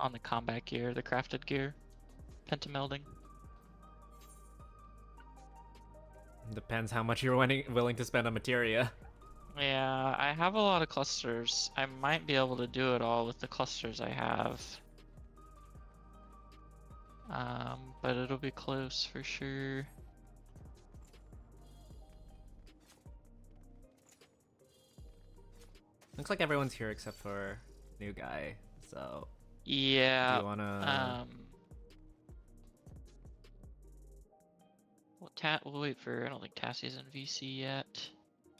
on the combat gear, the crafted gear, pentamelding. Depends how much you're willing to spend on materia. Yeah, I have a lot of clusters. I might be able to do it all with the clusters I have. But it'll be close for sure. Looks like everyone's here except for new guy. So Yeah. do you wanna? We'll wait for. I don't think Tassie's in VC yet.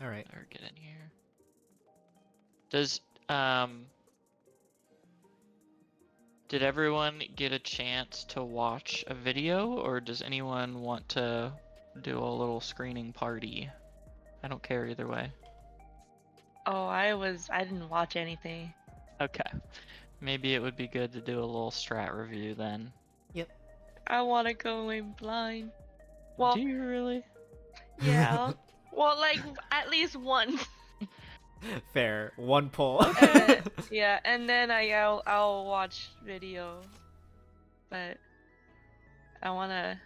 All right. Let her get in here. Does Did everyone get a chance to watch a video, or does anyone want to do a little screening party? I don't care either way. Oh, I didn't watch anything. Okay. Maybe it would be good to do a little strat review then. Yep. I want to go in blind. Well, Do you really? yeah. Well, like at least one. Fair. One pull. Yeah, and then I'll watch video. But I wanna.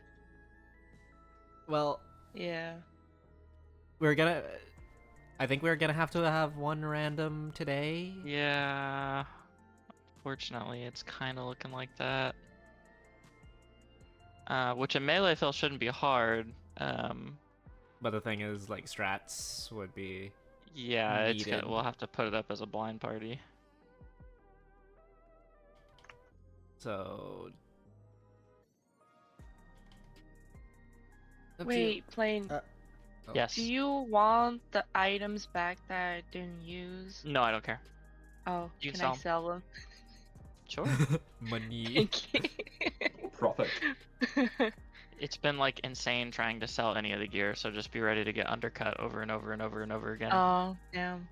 Well, Yeah. I think we're gonna have to have one random today. Yeah. Fortunately, it's kind of looking like that. Which a melee fill shouldn't be hard. But the thing is, like, strats would be. Yeah, it's needed. we'll have to put it up as a blind party. So. Wait, plain. Yes. Do you want the items back that I didn't use? No, I don't care. Oh, You can can I sell them? Sure. Money. Thank you. Profit. It's been like insane trying to sell any of the gear, so just be ready to get undercut over and over and over and over again. Oh, damn.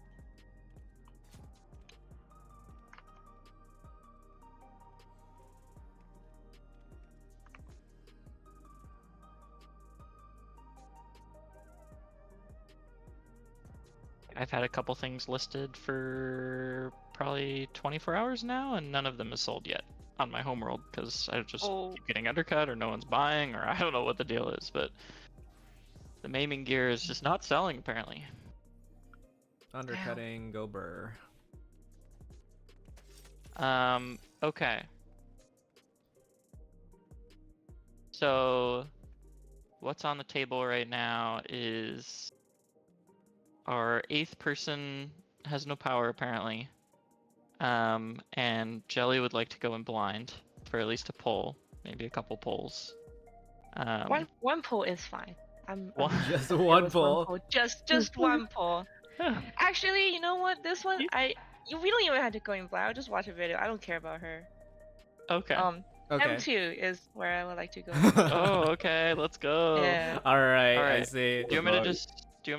I've had a couple things listed for probably 24 hours now, and none of them is sold yet on my homeworld because I just keep getting undercut or no one's buying, or I don't know what the deal is, but the maiming gear is just not selling apparently. Undercutting, go burr. Okay. So what's on the table right now is our 8th person has no power apparently. And Jelly would like to go in blind for at least a pull, maybe a couple pulls. One pull is fine. I'm Just okay one with pull. Just one pull. Actually, you know what? This one we don't even have to go in blind. I'll just watch a video. I don't care about her. Okay. Okay. M2 is where I would like to go. Oh, okay. Let's go. Yeah. All right. All I right. see. Do you want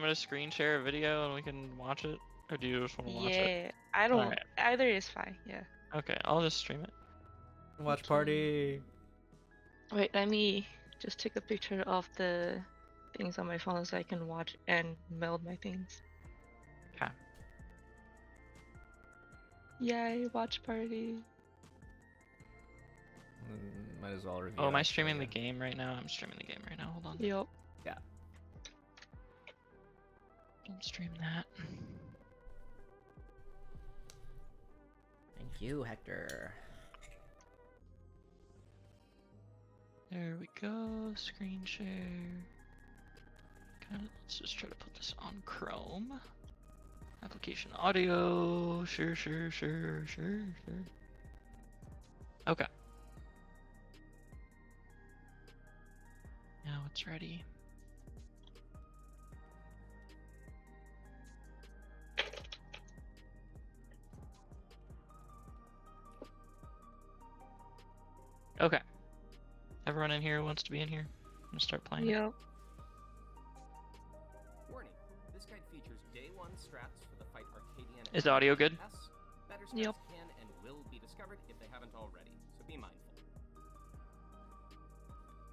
me to screen share a video and we can watch it, or do you just want to watch it? Yeah. I don't. Alright. Either is fine. Yeah. Okay, I'll just stream it. Watch party. Wait, let me just take a picture of the things on my phone so I can watch and meld my things. Okay. Yay, watch party. Might as well review. Oh, am I that streaming for the you. game right now? I'm streaming the game right now. Hold on. Yup. Yeah. Don't stream that. Thank you, Hector. There we go. Screen share. Okay, let's just try to put this on Chrome. Application audio. Sure. Okay. Now it's ready. Okay. Everyone in here wants to be in here? I'm gonna start playing. Yup. Warning. This guide features day 1 strats for the fight Arcadian. Is the audio good? Better strats Yep. can and will be discovered if they haven't already, so be mindful.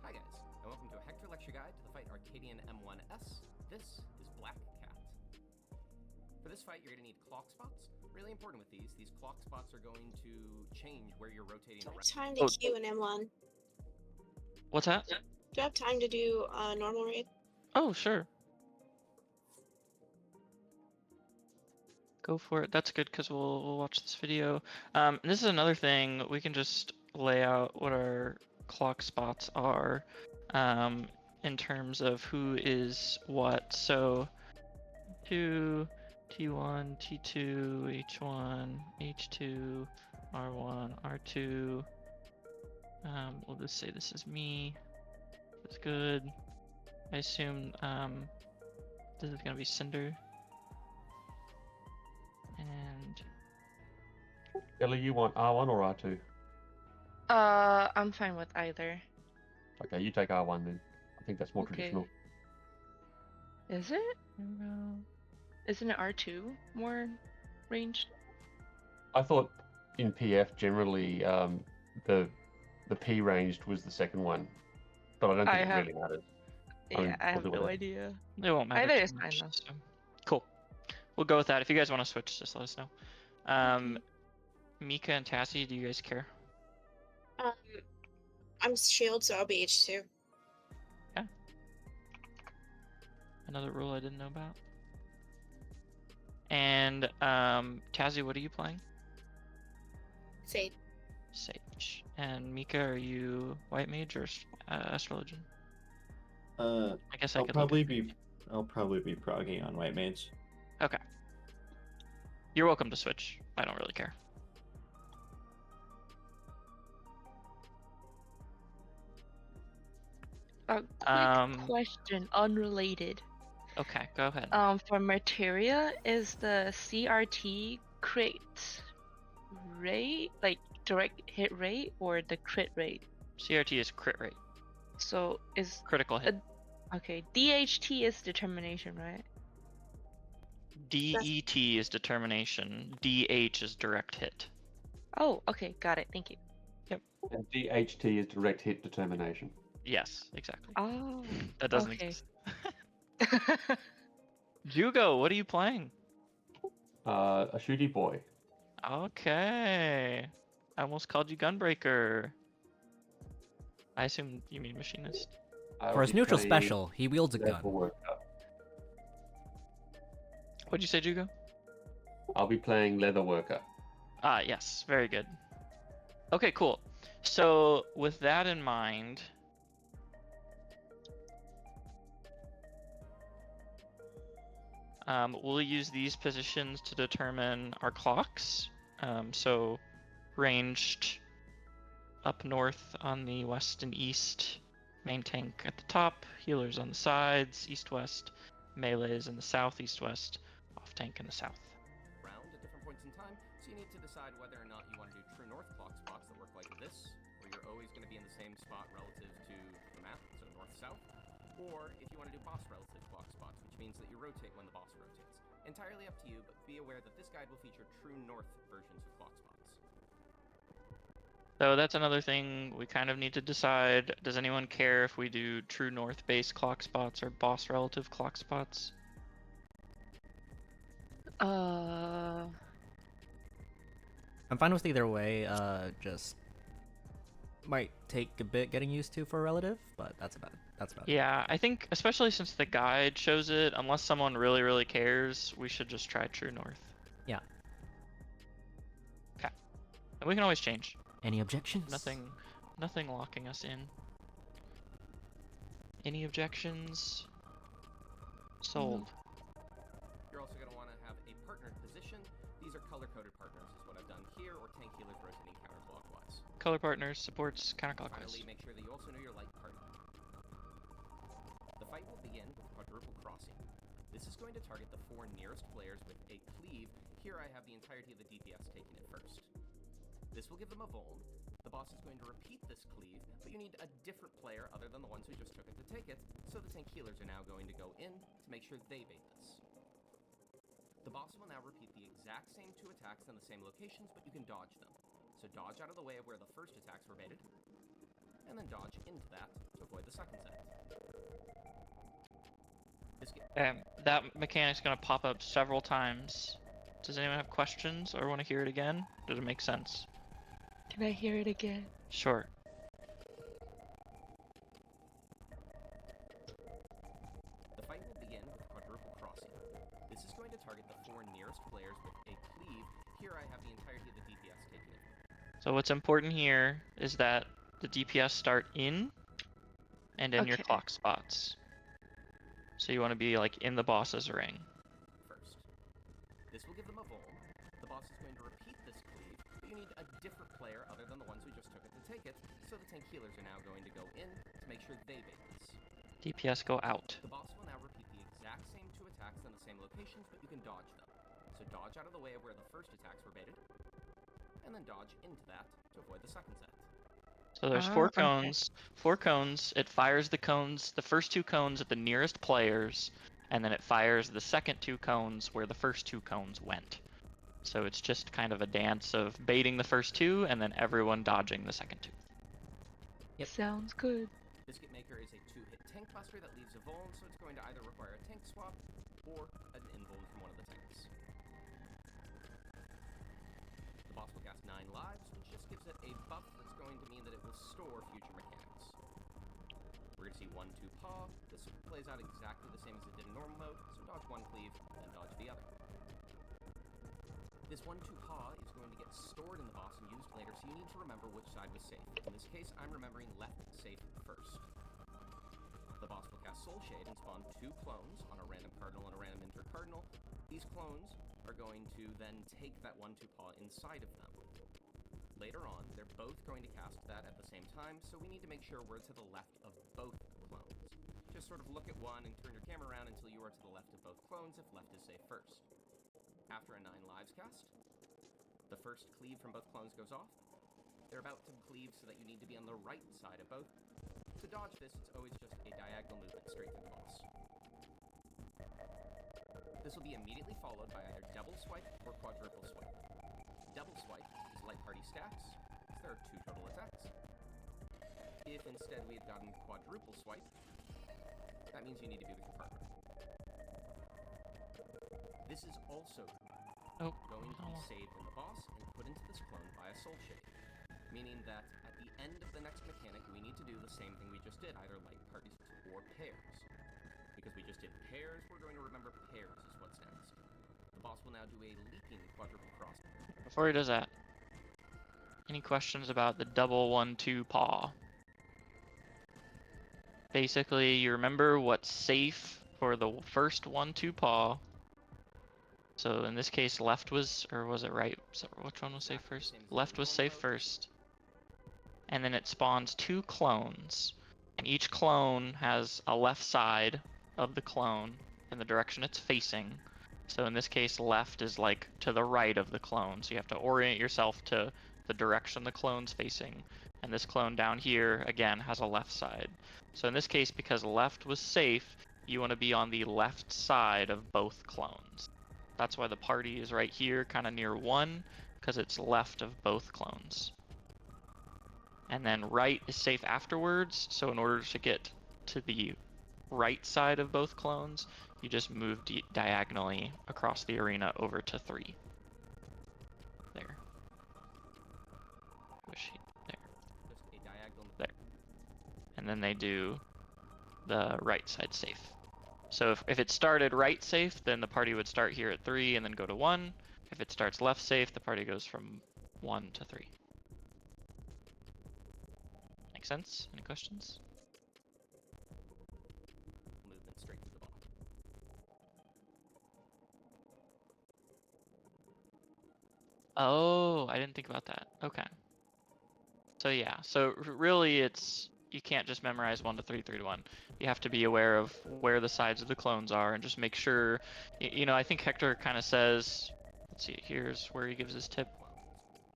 Hi guys, and welcome to a Hector lecture guide to the fight Arcadian M1S. This is Black Cat. For this fight, you're going to need clock spots. Really important with these clock spots are going to change where you're rotating Do I have around. time to queue an M1? What's that? Do I have time to do a normal raid? Oh, sure. Go for it. That's good because we'll watch this video. And this is another thing. We can just lay out what our clock spots are in terms of who is what. So T2, T1, T2, H1, H2, R1, R2. We'll just say this is me. That's good. I assume this is gonna be Cinder. And Ellie, you want R1 or R2? I'm fine with either. Okay, you take R1 then. I think that's more Okay. traditional. Is it? Isn't it R2 more ranged? I thought in PF generally the P ranged was the second one, but I don't think it really matters. Yeah, I we'll have do no whatever. idea. it won't matter Either too is fine much, though. so. Cool. We'll go with that. If you guys want to switch, just let us know. Mika and Tassie, do you guys care? I'm shield, so I'll be H2. Another rule I didn't know about. And Tassie, what are you playing? Say, Sage. And Mika, are you White Mage or Astrologian? I guess I I'll could probably be progging on White Mage. Okay. You're welcome to switch. I don't really care. A quick question, unrelated. Okay, go ahead. For Materia, is the CRT crit rate, like direct hit rate, or the crit rate? CRT is crit rate. So is Critical hit. okay. DHT is determination, right? DET is determination. DH is direct hit. Oh, okay, got it. Thank you. And DHT is direct hit determination. Yes, exactly. Oh, That doesn't okay. exist. Jugo, what are you playing? A shooty boy. Okay. I almost called you Gunbreaker. I assume you mean Machinist. I'll For his be neutral playing special, he wields a Leather gun. Worker. What'd you say, Jugo? I'll be playing Leather Worker. Ah, yes. Very good. Okay, cool. So, with that in mind, we'll use these positions to determine our clocks. So, ranged up north on the west and east, main tank at the top, healers on the sides, east-west, melees in the south, east-west, off tank in the south. Round at different points in time, so you need to decide whether or not you want to do true north clock spots that work like this, where you're always going to be in the same spot relative to the map, so north-south, or if you want to do boss relative clock spots, which means that you rotate when the boss rotates. Entirely up to you, but be aware that this guide will feature true north versions of clock spots. So that's another thing we kind of need to decide. Does anyone care if we do true north-based clock spots or boss relative clock spots? I'm fine with either way. Just might take a bit getting used to for a relative, but that's about it. Yeah, I think especially since the guide shows it, unless someone really cares, we should just try true north. Yeah. Okay. And we can always change. Any objections? Nothing locking us in. Any objections? Sold. You're also going to want to have a partnered position. These are color-coded partners, is what I've done here, or tank healers rotating counterclockwise. Color partners, supports, counterclockwise. Finally, make sure that you also know your light party. The fight will begin with quadruple crossing. This is going to target the 4 nearest players with a cleave. Here I have the entirety of the DPS taking it first. This will give them a vuln. The boss is going to repeat this cleave, but you need a different player other than the ones who just took it to take it, so the tank healers are now going to go in to make sure they bait this. The boss will now repeat the exact same 2 attacks in the same locations, but you can dodge them. So dodge out of the way of where the first attacks were baited, and then dodge into that to avoid the second set. That mechanic's gonna pop up several times. Does anyone have questions or want to hear it again? Does it make sense? Can I hear it again? Sure. The fight will begin with quadruple crossing. This is going to target the 4 nearest players with a cleave. Here I have the entirety of the DPS taken in. So what's important here is that the DPS start in and in your Okay. clock spots. So you want to be like in the boss's ring. First. This will give them a vuln. The boss is going to repeat this cleave, but you need a different player other than the ones we just took it to take it, so the tank healers are now going to go in to make sure they bait this. DPS go out. The boss will now repeat the exact same 2 attacks in the same locations, but you can dodge them. So dodge out of the way of where the first attacks were baited, and then dodge into that to avoid the second set. So there's Ah, four okay. cones. 4 cones. It fires the cones, the first 2 cones at the nearest players, and then it fires the second 2 cones where the first 2 cones went. So it's just kind of a dance of baiting the first 2 and then everyone dodging the second 2. Yep. Sounds good. Biscuit Maker is a 2-hit tank buster that leaves a vuln, so it's going to either require a tank swap or an invuln from one of the tanks. The boss will cast 9 lives, which just gives it a buff that's going to mean that it will store future mechanics. We're going to see 1-2 paw. This plays out exactly the same as it did in normal mode, so dodge 1 cleave, then dodge the other. This 1-2 paw is going to get stored in the boss and used later, so you need to remember which side was safe. In this case, I'm remembering left safe first. The boss will cast Soul Shade and spawn 2 clones on a random cardinal and a random intercardinal. These clones are going to then take that 1-2 paw inside of them. Later on, they're both going to cast that at the same time, so we need to make sure we're to the left of both clones. Just sort of look at one and turn your camera around until you are to the left of both clones if left is safe first. After a 9 lives cast, the first cleave from both clones goes off. They're about to cleave so that you need to be on the right side of both. To dodge this, it's always just a diagonal movement straight through the boss. This will be immediately followed by either double swipe or quadruple swipe. Double swipe is light party stacks, as there are 2 total attacks. If instead we had gotten quadruple swipe, that means you need to be with your partner. This is also going to be saved in the boss and put into this clone by a Soul Shade, meaning that at the end of the next mechanic we need to do the same thing we just did, either light parties or pairs. Because we just did pairs, we're going to remember pairs is what's next. The boss will now do a leaping quadruple crossing. Before he does that, any questions about the double 1-2 paw? Basically, you remember what's safe for the first 1-2 paw. So in this case, left was, or was it right? So which one was safe first? Left was safe first. And then it spawns 2 clones. And each clone has a left side of the clone in the direction it's facing. So in this case, left is like to the right of the clone. So you have to orient yourself to the direction the clone's facing. And this clone down here, again, has a left side. So in this case, because left was safe, you want to be on the left side of both clones. That's why the party is right here, kind of near 1, because it's left of both clones. And then right is safe afterwards, so in order to get to the right side of both clones, you just move diagonally across the arena over to 3. There. There. Just a diagonal There. And then they do the right side safe. So if it started right safe, then the party would start here at 3 and then go to 1. If it starts left safe, the party goes from 1 to 3. Make sense? Any questions? movement straight through the boss. Oh, I didn't think about that. Okay. So yeah, so really it's, you can't just memorize 1 to 3, 3 to 1. You have to be aware of where the sides of the clones are and just make sure, you know, I think Hector kind of says, let's see, here's where he gives his tip.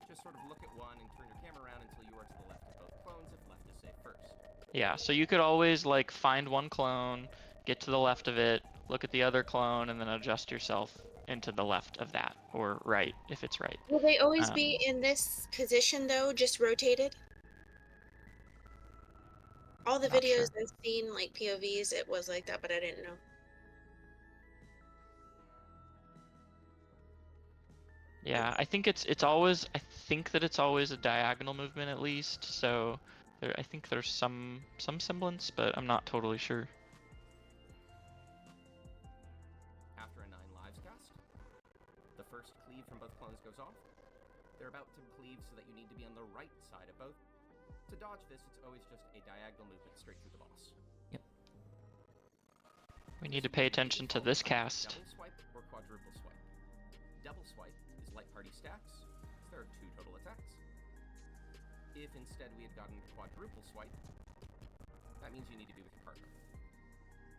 Just sort of look at one and turn your camera around until you are to the left of both clones if left is safe first. Yeah, so you could always like find one clone, get to the left of it, look at the other clone, and then adjust yourself into the left of that, or right, if it's right. Will they always be in this position though, just rotated? All the Not videos sure. I've seen, like POVs, it was like that, but I didn't know. Yeah, I think it's always, I think that it's always a diagonal movement at least. So I think there's some semblance, but I'm not totally sure. After a 9 lives cast, the first cleave from both clones goes off. They're about to cleave so that you need to be on the right side of both. To dodge this, it's always just a diagonal movement straight through the boss. We need to pay attention to this cast. Double swipe or quadruple swipe. Double swipe is light party stacks, so there are 2 total attacks. If instead we had gotten quadruple swipe, that means you need to be with your partner.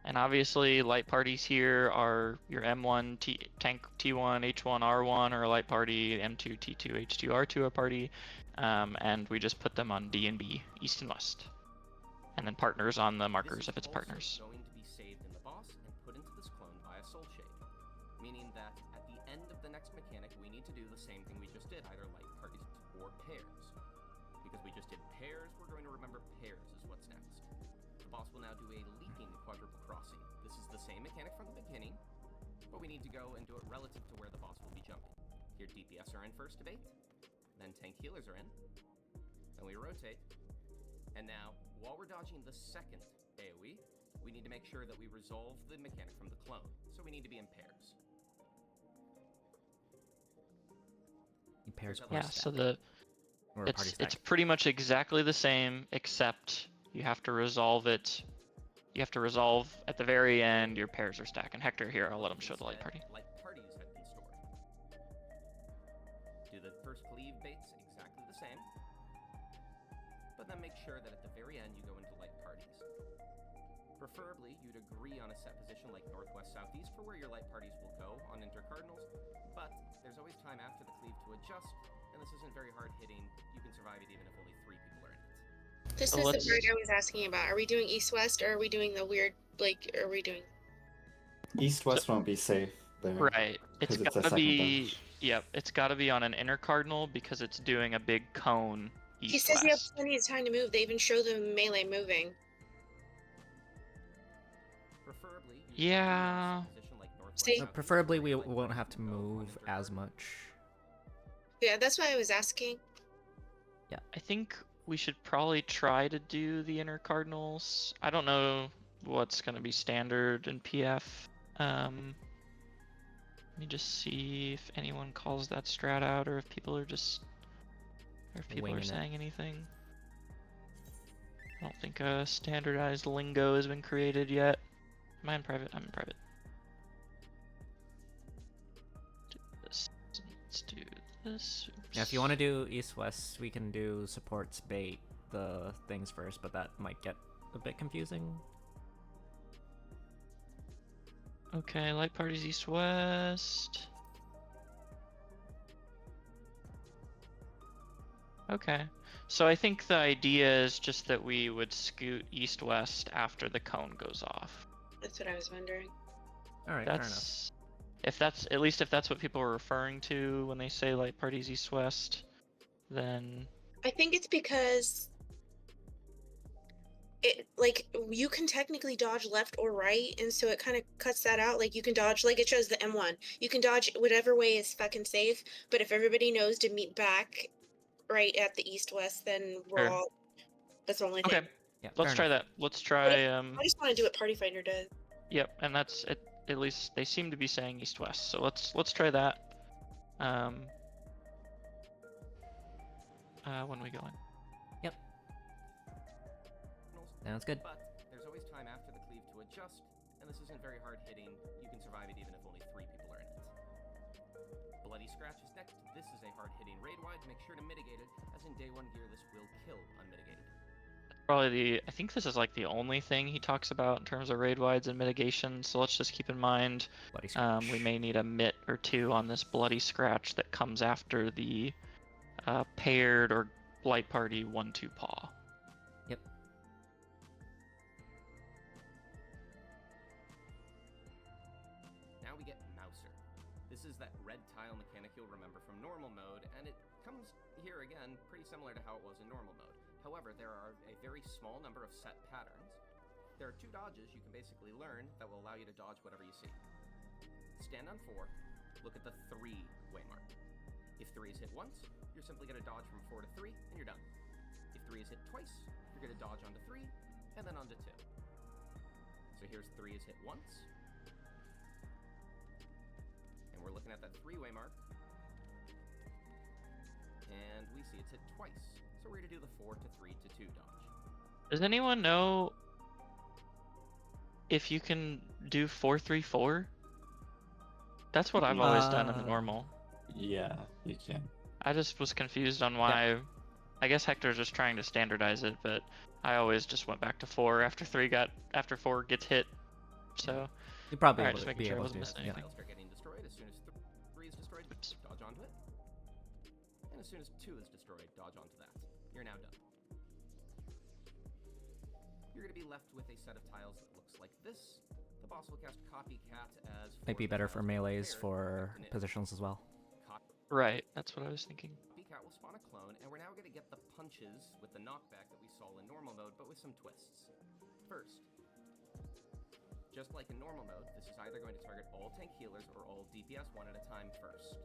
And obviously, light parties here are your M1 tank T1 H1 R1 or a light party, M2 T2 H2 R2 a party, and we just put them on D and B, east and west, and then partners on the markers if it's partners. This is also going to be saved in the boss and put into this clone by a soul shade, meaning that at the end of the next mechanic, we need to do the same thing we just did, either light parties or pairs. Because we just did pairs, we're going to remember pairs is what's next. The boss will now do a leaping quadruple crossing. This is the same mechanic from the beginning, but we need to go and do it relative to where the boss will be jumping. Here DPS are in first to bait, then tank healers are in, then we rotate, and now, while we're dodging the second AoE, we need to make sure that we resolve the mechanic from the clone, so we need to be in pairs. In pairs. Yeah, so Party it's pretty much exactly the same, except you have to resolve it. You have to resolve at the very end. Your pairs are stacking. Hector, here, I'll let him show the light party. Light parties have been stored. Do the first cleave baits exactly the same, but then make sure that at the very end you go into light parties. Preferably, you'd agree on a set position like northwest southeast for where your light parties will go on intercardinals, but there's always time after the cleave to adjust, and this isn't very hard hitting. You can survive it even if only 3 people are in it. This So is the let's- part I was asking about. Are we doing east-west, or are we doing the weird, like, are we doing... East-west won't be safe there. Right. It's 'cause it's a gotta second be. dodge. Yep. It's gotta be on an intercardinal because it's doing a big cone east He says you have west. plenty of time to move. They even show the melee moving. Preferably, you Yeah. agree on a set position like northwest See? southeast Preferably, for we where your light won't parties have to will go on move as intercardinals. much. Yeah, that's why I was asking. I think we should probably try to do the intercardinals. I don't know what's gonna be standard in PF. Let me just see if anyone calls that strat out, or if people are just, or if people Winging are it. saying anything. I don't think a standardized lingo has been created yet. Am I in private? I'm in private. Do this. Let's do this. Yeah, if you want to do east-west, we can do supports bait the things first, but that might get a bit confusing. Okay, light parties east west. Okay, so I think the idea is just that we would scoot east west after the cone goes off. That's what I was wondering. All right, fair enough. That's if that's at least if that's what people are referring to when they say light parties east west, then I think it's because it, like, you can technically dodge left or right, and so it kind of cuts that out. Like, you can dodge, like it shows the M1. You can dodge whatever way is fucking safe, but if everybody knows to meet back right at the east-west, then we're Sure. all... That's the only thing. okay. Yeah, Let's fair try enough. that. Let's try I just want to do what Party Finder does. Yep, and that's it. At least they seem to be saying east west. So let's try that. When we go in. Yep. Sounds good. But there's always time after the cleave to adjust, and this isn't very hard hitting. You can survive it even if only 3 people are in it. Bloody Scratch is next. This is a hard hitting raid wide. Make sure to mitigate it, as in day 1 gear this will kill unmitigated. Probably I think this is like the only thing he talks about in terms of raid wides and mitigation. So let's just keep in mind Bloody scratch. we may need a mitt or 2 on this bloody scratch that comes after the paired or light party 1-2 paw. Yep. Now we get Mouser. This is that red tile mechanic you'll remember from normal mode, and it comes here again pretty similar to how it was in normal mode. However, there are a very small number of set patterns. There are 2 dodges you can basically learn that will allow you to dodge whatever you see. Stand on 4, look at the 3 way mark. If 3 is hit once, you're simply going to dodge from 4 to 3, and you're done. If 3 is hit twice, you're going to dodge onto 3, and then onto 2. So here's 3 is hit once. And we're looking at that 3-way mark. And we see it's hit twice. So we're going to do the 4 to 3 to 2 dodge. Does anyone know if you can do 4-3-4? That's what I've always done in the normal. Yeah, you can. I just was confused on why. I guess Hector's just trying to standardize it, but I always just went back to 4 after 4 gets hit. So You probably Alright, able just to making be sure I able wasn't to. missing Yeah. anything. Tiles start getting destroyed. As soon as 3 is destroyed, dodge onto it. And as soon as 2 is destroyed, dodge onto that. You're now done. You're going to be left with a set of tiles that looks like this. The boss will cast Copycat as... Might be better for tiles melees prepared, for effect in it. positions as well. Right, that's what I was thinking. Copycat will spawn a clone, and we're now going to get the punches with the knockback that we saw in normal mode, but with some twists. First, just like in normal mode, this is either going to target all tank healers or all DPS one at a time first.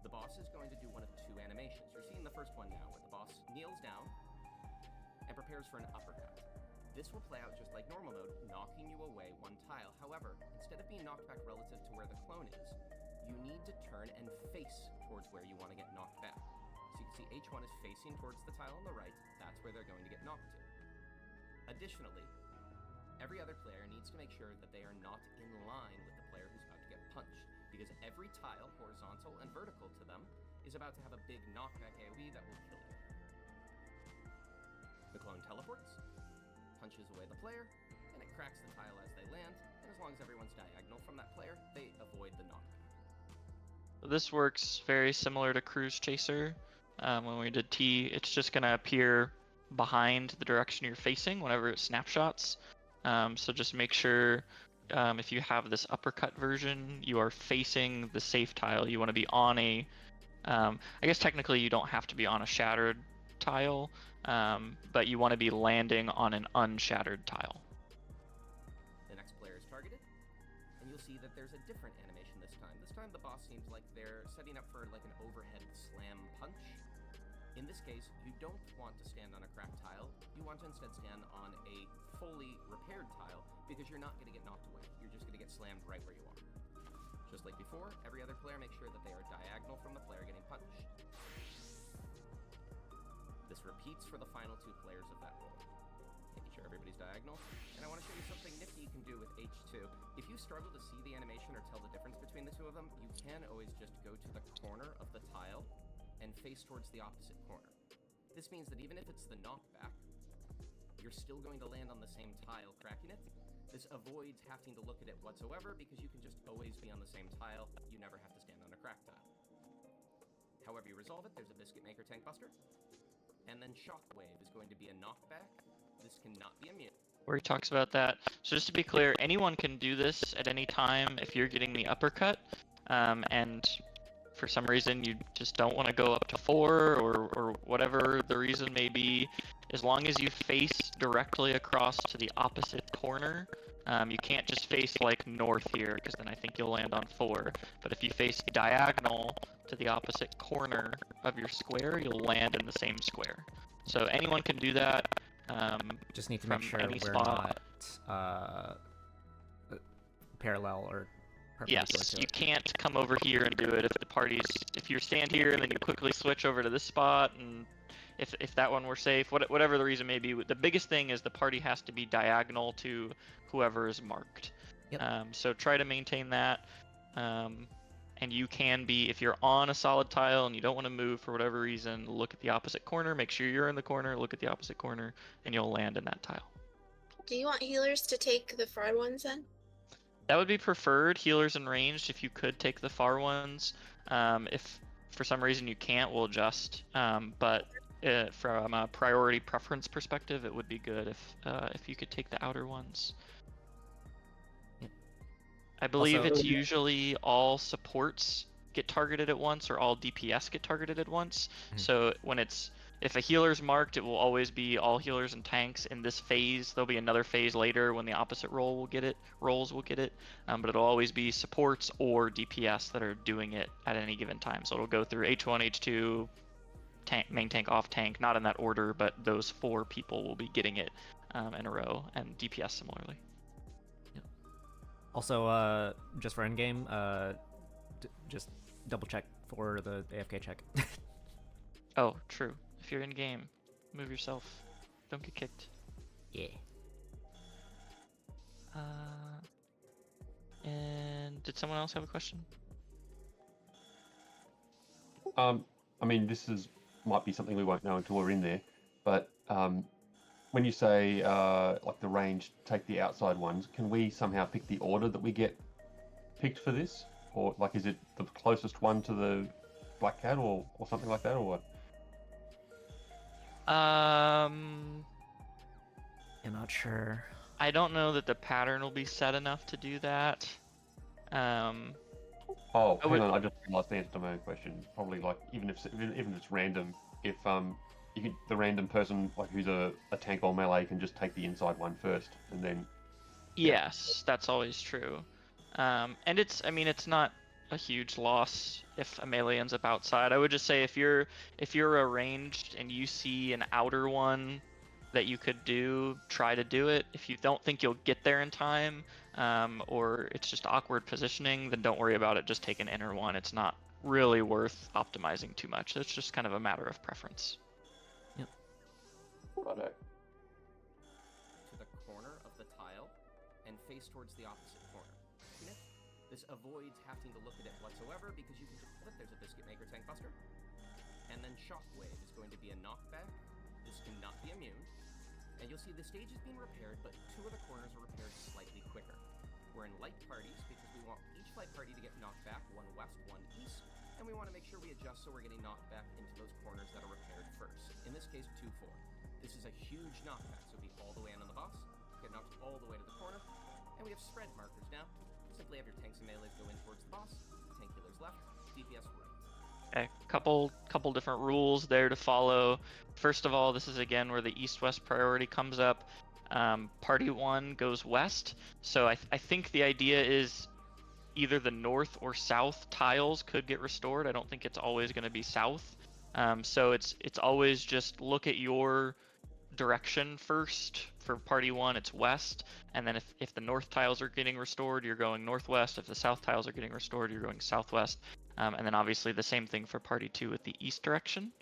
The boss is going to do one of 2 animations. You're seeing the first one now, where the boss kneels down and prepares for an uppercut. This will play out just like normal mode, knocking you away 1 tile. However, instead of being knocked back relative to where the clone is, you need to turn and face towards where you want to get knocked back. So you can see H1 is facing towards the tile on the right. That's where they're going to get knocked to. Additionally, every other player needs to make sure that they are not in line with the player who's about to get punched, because every tile, horizontal and vertical to them, is about to have a big knockback AoE that will kill you. The clone teleports, punches away the player, and it cracks the tile as they land, and as long as everyone's diagonal from that player, they avoid the knockback. This works very similar to Cruise Chaser. When we did T, it's just going to appear behind the direction you're facing whenever it snapshots. So just make sure if you have this uppercut version, you are facing the safe tile. You want to be on a, I guess technically you don't have to be on a shattered tile, but you want to be landing on an unshattered tile. The next player is targeted, and you'll see that there's a different animation this time. This time the boss seems like they're setting up for like an overhead slam punch. In this case, you don't want to stand on a cracked tile. You want to instead stand on a fully repaired tile, because you're not going to get knocked away. You're just going to get slammed right where you are. Just like before, every other player makes sure that they are diagonal from the player getting punched. This repeats for the final 2 players of that role. Making sure everybody's diagonal. And I want to show you something nifty you can do with H2. If you struggle to see the animation or tell the difference between the 2 of them, you can always just go to the corner of the tile and face towards the opposite corner. This means that even if it's the knockback, you're still going to land on the same tile, cracking it. This avoids having to look at it whatsoever, because you can just always be on the same tile. You never have to stand on a cracked tile. However you resolve it, there's a Biscuit Maker Tank Buster. And then Shockwave is going to be a knockback. This cannot be immune. Where he talks about that. So just to be clear, anyone can do this at any time if you're getting the uppercut, and for some reason you just don't want to go up to 4 or whatever the reason may be, as long as you face directly across to the opposite corner. You can't just face like north here, because then I think you'll land on 4. But if you face diagonal to the opposite corner of your square, you'll land in the same square. So anyone can do that. Just need to make sure any we're spot. not parallel or perpendicular Yes, to you it. can't come over here and do it if you stand here and then you quickly switch over to this spot, and if that one were safe, whatever the reason may be. The biggest thing is the party has to be diagonal to whoever is marked. Yep. So try to maintain that. And you can be, if you're on a solid tile and you don't want to move for whatever reason, look at the opposite corner, make sure you're in the corner, look at the opposite corner, and you'll land in that tile. Do you want healers to take the far ones then? That would be preferred, healers and ranged, if you could take the far ones. If for some reason you can't, we'll adjust. But from a priority preference perspective, it would be good if you could take the outer ones. I believe Also- it's usually all supports get targeted at once, or all DPS get targeted at once. Mhm. So when it's if a healer's marked, it will always be all healers and tanks in this phase. There'll be another phase later when the opposite role will get it. Roles will get it, but it'll always be supports or DPS that are doing it at any given time. So it'll go through H1, H2, tank, main tank, off tank, not in that order, but those 4 people will be getting it in a row, and DPS similarly. Also, just for endgame, just double check for the AFK check. Oh, true. If you're in game, move yourself. Don't get kicked. Yeah. And did someone else have a question? I mean, might be something we won't know until we're in there, but when you say like the range, take the outside ones, can we somehow pick the order that we get picked for this, or like is it the closest one to the Black Cat, or something like that, or what? I'm not sure. I don't know that the pattern will be set enough to do that. Oh, hang on, I just realized the answer to my own question. Probably like even if it's random, if the random person like who's a tank or melee can just take the inside one first, and then. Yes, that's always true. And it's not a huge loss if a melee ends up outside. I would just say if you're arranged and you see an outer one that you could do, try to do it. If you don't think you'll get there in time, or it's just awkward positioning, then don't worry about it. Just take an inner one. It's not really worth optimizing too much. It's just kind of a matter of preference. Yep. Righto. To the corner of the tile and face towards the opposite corner. This avoids having to look at it whatsoever because you can just flip. There's a Biscuit Maker Tank Buster. And then Shockwave is going to be a knockback. This cannot be immune. And you'll see the stage is being repaired, but 2 of the corners are repaired slightly quicker. We're in light parties because we want each light party to get knocked back, 1 west, 1 east, and we want to make sure we adjust so we're getting knocked back into those corners that are repaired first. In this case, 2-4. This is a huge knockback, so be all the way in on the boss, get knocked all the way to the corner, and we have spread markers now. Simply have your tanks and melees go in towards the boss, tank healers left, DPS right. A couple different rules there to follow. First of all, this is again where the east-west priority comes up. Party 1 goes west, so I think the idea is either the north or south tiles could get restored. I don't think it's always going to be south. So it's always just look at your direction first. For party 1, it's west, and then if the north tiles are getting restored, you're going northwest. If the south tiles are getting restored, you're going southwest. And then obviously the same thing for party 2 with the east direction.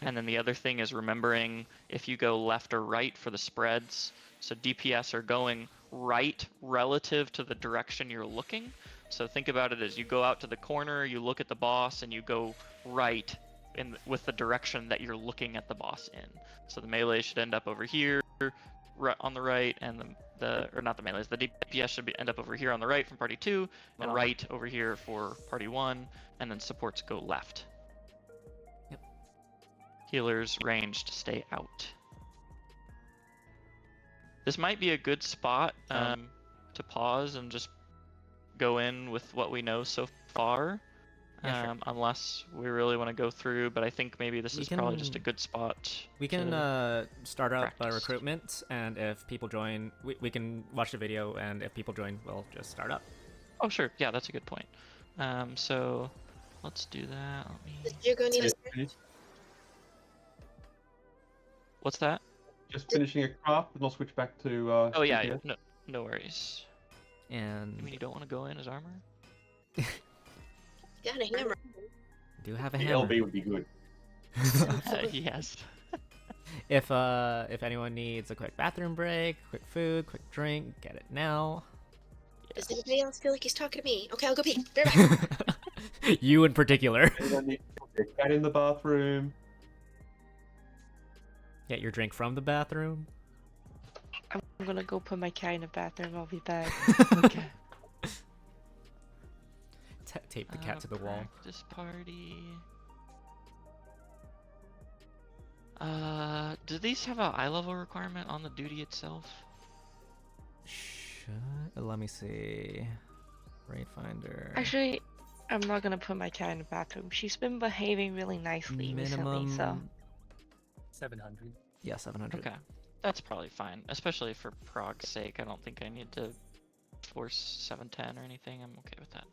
And then the other thing is remembering if you go left or right for the spreads. So DPS are going right relative to the direction you're looking. So think about it as you go out to the corner, you look at the boss, and you go right with the direction that you're looking at the boss in. So the melee should end up over here on the right, and or not the melees, the DPS should end up over here on the right from party 2, and right over here for party 1, and then supports go left. Yep. Healers ranged stay out. This might be a good spot to pause and just go in with what we know so far. Yeah, sure. Unless we really want to go through, but I think maybe this is probably just a good spot. We can start up practice. recruitment, and if people join, we can watch the video, and if people join, we'll just start up. Oh, sure. Yeah, that's a good point. So let's do that. You're going to need a What's that? Just finishing a craft, and I'll switch back to. Oh yeah, DPS. no worries. And You mean you don't want to go in as armor? got a hammer. do have a The hammer. LB would be good. Yes. If anyone needs a quick bathroom break, quick food, quick drink, get it now. Does anybody else feel like he's talking to me? Okay, I'll go pee. Be right back. You in particular. Anyone need to put their cat in the bathroom? Get your drink from the bathroom. I'm gonna go put my cat in the bathroom. I'll be back. Okay. Tape the cat to the wall. Practice party. Do these have a eye level requirement on the duty itself? Let me see. Raid finder. Actually, I'm not gonna put my cat in the bathroom. She's been behaving really nicely recently, so. 700. Yeah, 700. Okay, that's probably fine, especially for prog's sake. I don't think I need to force 710 or anything. I'm okay with that.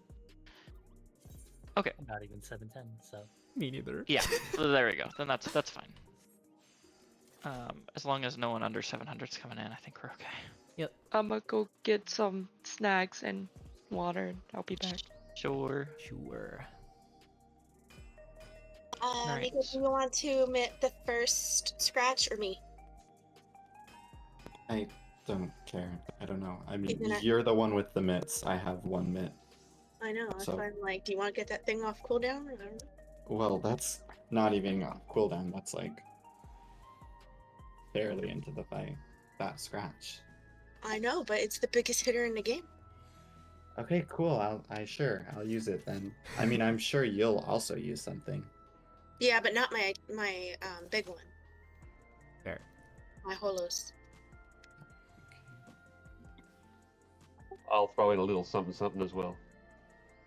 Okay. Not even 710, so. Me neither. Yeah, so there we go. Then that's fine. As long as no one under 700 is coming in, I think we're okay. I'm gonna go get some snacks and water. I'll be back. Sure. Sure. Nico, do you want to admit the first scratch or me? I don't care. I don't know. I mean, Isn't it- you're the one with the mitts. I have 1 mitt. I know. That's So- why I'm like, do you want to get that thing off cooldown? Or... Well, that's not even on cooldown. That's like barely into the fight. That scratch. I know, but it's the biggest hitter in the game. Okay, cool. I'll use it then. I mean, I'm sure you'll also use something. Yeah, but not my big one. Fair. My holos. I'll throw in a little something something as well.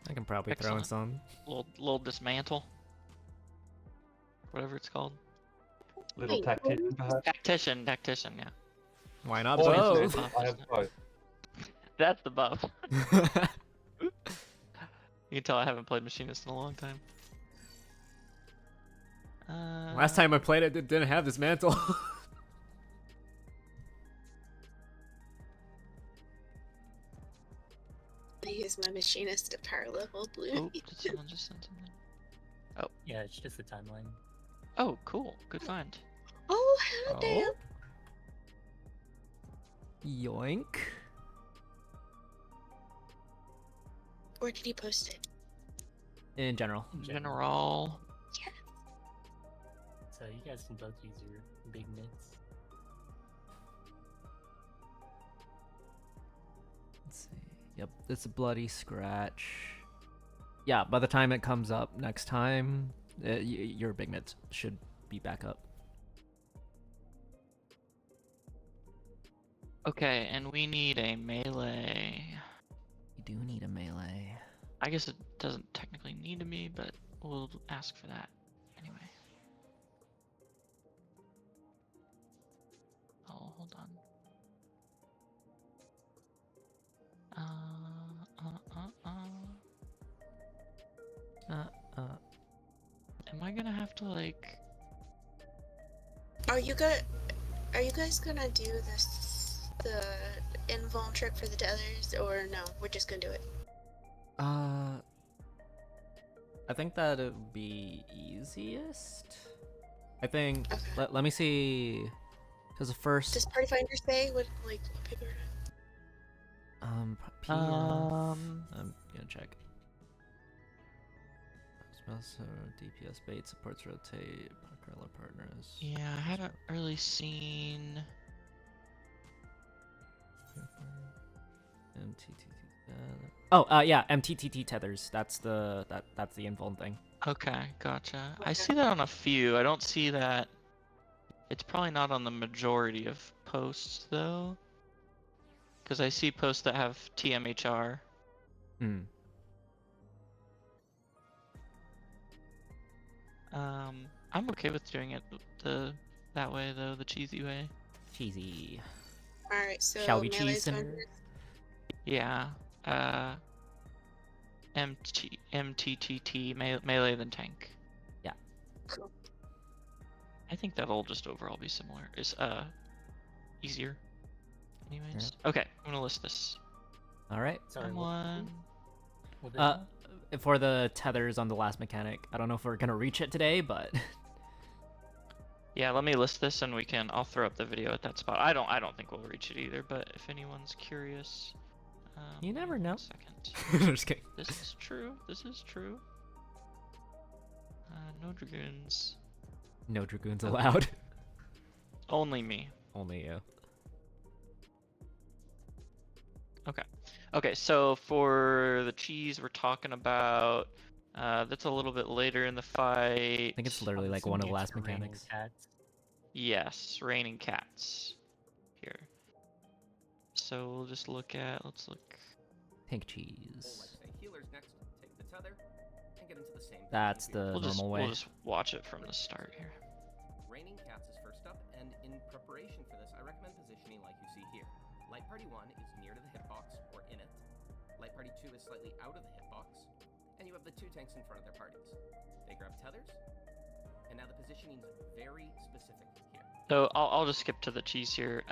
I can probably throw in Excellent. some. Little dismantle. Whatever it's called. Little Wait, tactician, perhaps. Tactician, yeah. Why not Oh, both? yes, I have both. That's the buff. You can tell I haven't played Machinist in a long time. Last time I played it didn't have this mantle. I use my machinist to power level blue. Oh, did someone just send something? Yeah, it's just the timeline. Oh, cool. Good find. Oh, hell damn. Yoink. Where did he post it? In general. General. Yes. So you guys can both use your big mitts. Let's see. Yep, it's a bloody scratch. Yeah, by the time it comes up next time, your big mitts should be back up. Okay, and we need a melee. You do need a melee. I guess it doesn't technically need to be, but we'll ask for that anyway. Oh, hold on. Am I gonna have to like? Are you guys gonna do the invuln trick for the tethers, or no? We're just gonna do it. I think that it would be easiest. I think. Okay. Let me see. Because the first. Does Party Finder say what paper? I'm gonna check. Also, DPS bait supports rotate Parkrella partners. Yeah, I haven't really seen. MTTT. Oh, yeah, MTTT tethers. That's the invuln thing. Okay, gotcha. I Okay. see that on a few. I don't see that. It's probably not on the majority of posts though, because I see posts that have TMHR. Hmm. I'm okay with doing it that way though, the cheesy way. Cheesy. All right, so Shall we melee's cheese going him? first. Yeah. MTTT melee then tank. Yeah. Cool. I think that'll just overall be similar. Is easier. Anyways. Okay, I'm gonna list this. All right. Sorry, One. what did For the tethers on the last mechanic, I don't know if we're gonna reach it today, but Yeah, let me list this and I'll throw up the video at that spot. I don't think we'll reach it either, but if anyone's curious. You never know. 1 second. just kidding. This is true. No dragoons. No dragoons allowed. Only me. Only you. Okay, so for the cheese we're talking about, that's a little bit later in the fight. I think it's literally like one of the last mechanics. Cats. Yes, raining cats. Here. So we'll just let's look. Pink Oh, cheese. let's say healers next. Take the tether and get into the same. That's position. the We'll normal way. just watch it from the start here. Raining cats is first and in preparation for this, I recommend positioning like you see here. Light Party 1 is near to the hitbox, or in it. Light Party 2 is slightly out of the hitbox, and you have the 2 tanks in front of their parties. They grab tethers, and now the positioning's very specific here. So I'll just skip to the cheese here,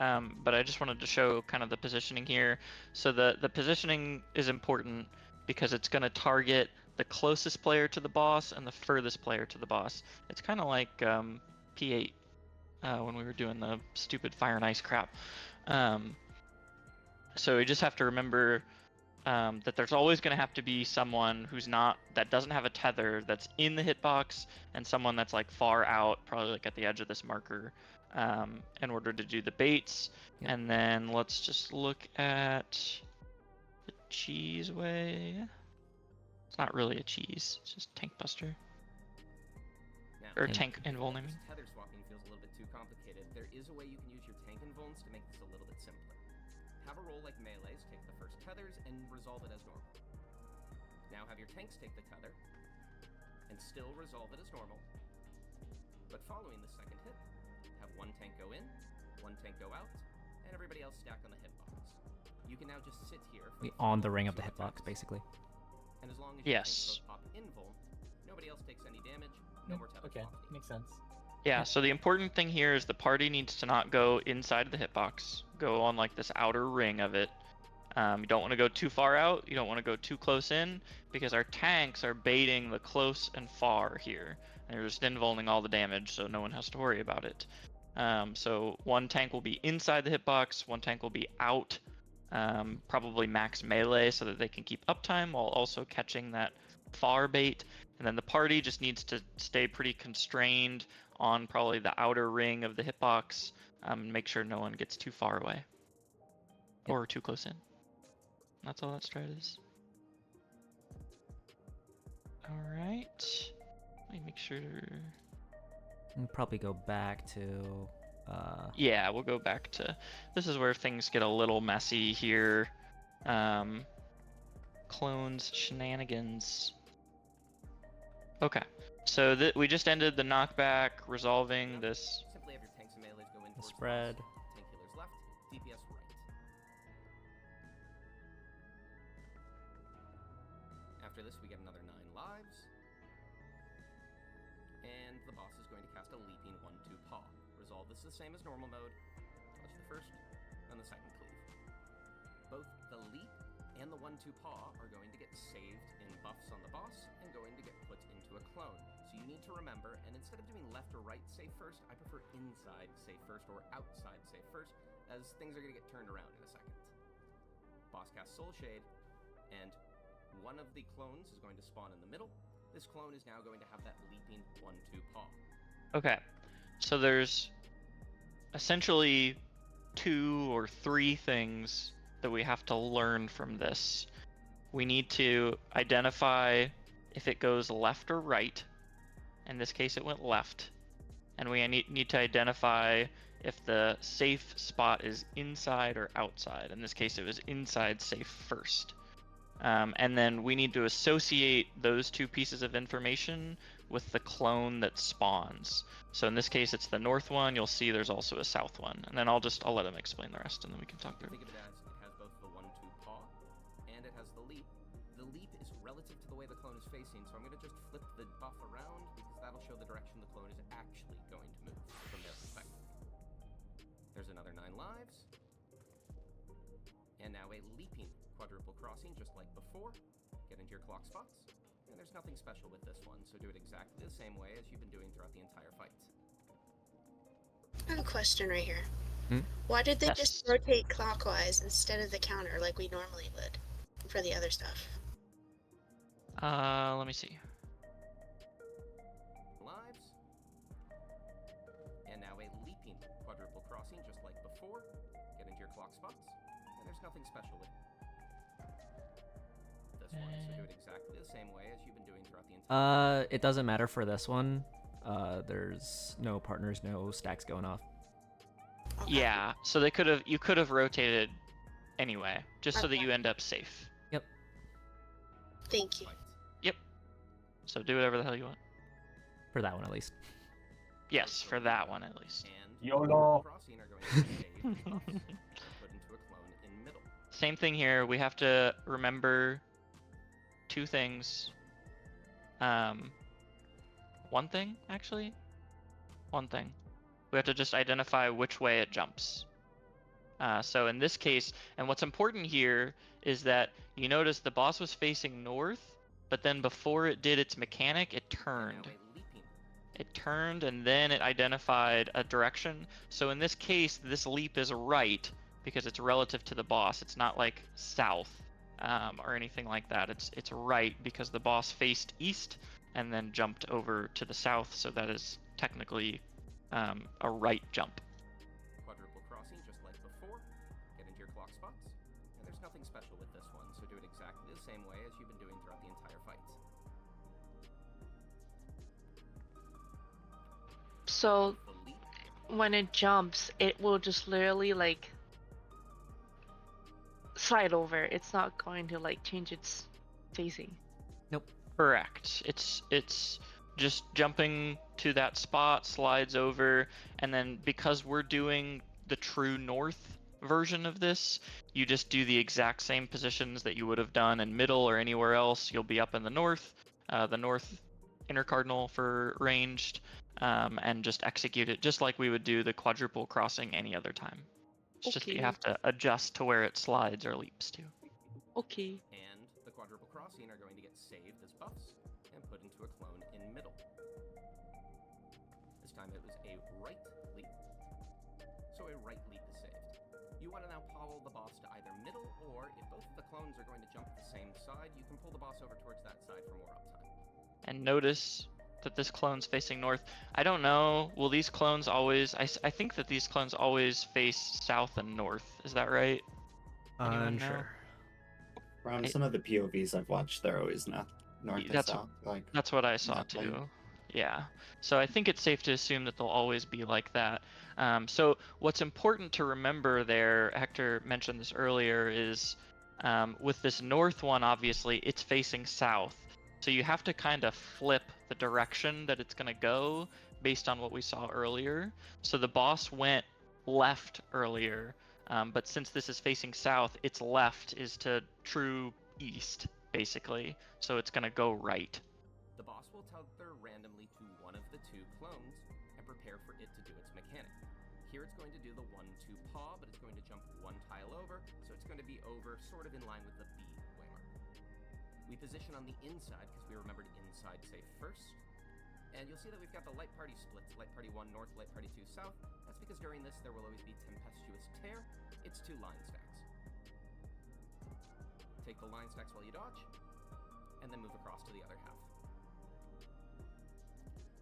but I just wanted to show kind of the positioning here. So the positioning is important because it's going to target the closest player to the boss and the furthest player to the boss. It's kind of like P8 when we were doing the stupid fire and ice crap. So we just have to remember that there's always going to have to be someone that doesn't have a tether that's in the hitbox, and someone that's like far out, probably like at the edge of this marker, in order to do the baits. Yep. And then let's just look at the cheese way. It's not really a cheese, it's just tank buster. Now, Or And- tank invuln, I mean. This tether swapping feels a little bit too complicated. There is a way you can use your tank invulns to make this a little bit simpler. Have a roll like melees, take the first tethers, and resolve it as normal. Now have your tanks take the tether, and still resolve it as normal. But following the second hit, have one tank go in, one tank go out, and everybody else stack on the hitbox. You can now just sit here for On the ring of the two hitbox, attacks. basically. And as long as your Yes. tanks both pop invuln, nobody else takes any damage, no more tether Okay, swapping. makes sense. Yeah, so the important thing here is the party needs to not go inside of the hitbox. Go on like this outer ring of it. You don't want to go too far out. You don't want to go too close in, because our tanks are baiting the close and far here. And they're just invulning all the damage, so no one has to worry about it. So one tank will be inside the hitbox, one tank will be out, probably max melee so that they can keep uptime while also catching that far bait. And then the party just needs to stay pretty constrained on probably the outer ring of the hitbox, and make sure no one gets too far away or too close in. That's all that strat is. Alright. Let me make sure. We'll probably go back to. Yeah, we'll go back to. This is where things get a little messy here. Clones shenanigans. Okay, so we just ended the knockback, resolving this. Simply have your tanks and melees go in The towards spread. the boss, tank healers left, DPS right. After this, we get another 9 lives. And the boss is going to cast a leaping 1-2 paw. Resolve this the same as normal mode. Dodge the first, then the second cleave. Both the leap and the 1-2 paw are going to get saved in buffs on the boss and going to get put into a clone. So you need to remember, and instead of doing left or right save first, I prefer inside save first or outside save first, as things are going to get turned around in a second. Boss casts Soul Shade, and one of the clones is going to spawn in the middle. This clone is now going to have that leaping 1-2 paw. Okay, so there's essentially 2 or 3 things that we have to learn from this. We need to identify if it goes left or right. In this case, it went left. And we need to identify if the safe spot is inside or outside. In this case, it was inside safe first. And then we need to associate those 2 pieces of information with the clone that spawns. So in this case, it's the north one. You'll see there's also a south one. And then I'll let him explain the rest, and then we can talk through Think it. of it as it has both the 1-2 paw and it has the leap. The leap is relative to the way the clone is facing, so I'm going to just flip the buff around because that'll show the direction the clone is actually going to move from their perspective. There's another 9 lives. And now a leaping quadruple crossing just like before. Get into your clock spots. And there's nothing special with this one, so do it exactly the same way as you've been doing throughout the entire fight. I have a question right here. Hmm? Why did they Yes. just rotate clockwise instead of the counter like we normally would for the other stuff? Let me see. Lives. And now a leaping quadruple crossing just like before. Get into your clock spots. And there's nothing special with this one, so do it exactly the same way as you've been doing throughout the entire It doesn't matter for this one. There's no partners, no stacks going off. Okay. Yeah, so you could have rotated anyway, just so that you end up safe. Thank you. fight. So do whatever the hell you want. For that one, at least. Yes, for that one at least. And YOLO. Crossing are going to save as buffs and put into a clone in middle. Same thing here. We have to remember two things. One thing, actually. One thing. We have to just identify which way it jumps. So in this case, and what's important here is that you notice the boss was facing north, but then before it did its mechanic, it turned. Now a leaping. It turned and then it identified a direction. So in this case, this leap is right because it's relative to the boss. It's not like south or anything like that. It's right because the boss faced east and then jumped over to the south. So that is technically a right jump. Quadruple crossing just like before. Get into your clock spots. And there's nothing special with this one, so do it exactly the same way as you've been doing throughout the entire fight. So The leap. when it jumps, it will just literally like slide over. It's not going to like change its facing. Correct. It's just jumping to that spot, slides over, and then because we're doing the true north version of this, you just do the exact same positions that you would have done in middle or anywhere else. You'll be up in the north inner cardinal for ranged, and just execute it just like we would do the quadruple crossing any other time. It's just that you Okay. have to adjust to where it slides or leaps to. Okay. And the quadruple crossing are going to get saved as buffs and put into a clone in middle. This time it was a right leap. So a right leap is saved. You want to now follow the boss to either middle, or if both of the clones are going to jump the same side, you can pull the boss over towards that side for more uptime. And notice that this clone's facing north. I don't know, will these clones always... I think that these clones always face south and north. Is that right? Anyone know? Unsure. From some of the POVs I've watched, they're always not north and That's- south. Like That's what I saw that plane. too. Yeah. So I think it's safe to assume that they'll always be like that. So what's important to remember there, Hector mentioned this earlier, is with this north one, obviously, it's facing south. So you have to kind of flip the direction that it's going to go based on what we saw earlier. So the boss went left earlier, but since this is facing south, its left is to true east, basically. So it's going to go right. The boss will tether randomly to one of the two clones and prepare for it to do its mechanic. Here it's going to do the 1-2 paw, but it's going to jump one tile over, so it's going to be over sort of in line with the B waymark. We position on the inside because we remembered inside safe first. And you'll see that we've got the light party splits, light party 1 north, light party 2 south. That's because during this there will always be tempestuous tear. It's 2 line stacks. Take the line stacks while you dodge, and then move across to the other half.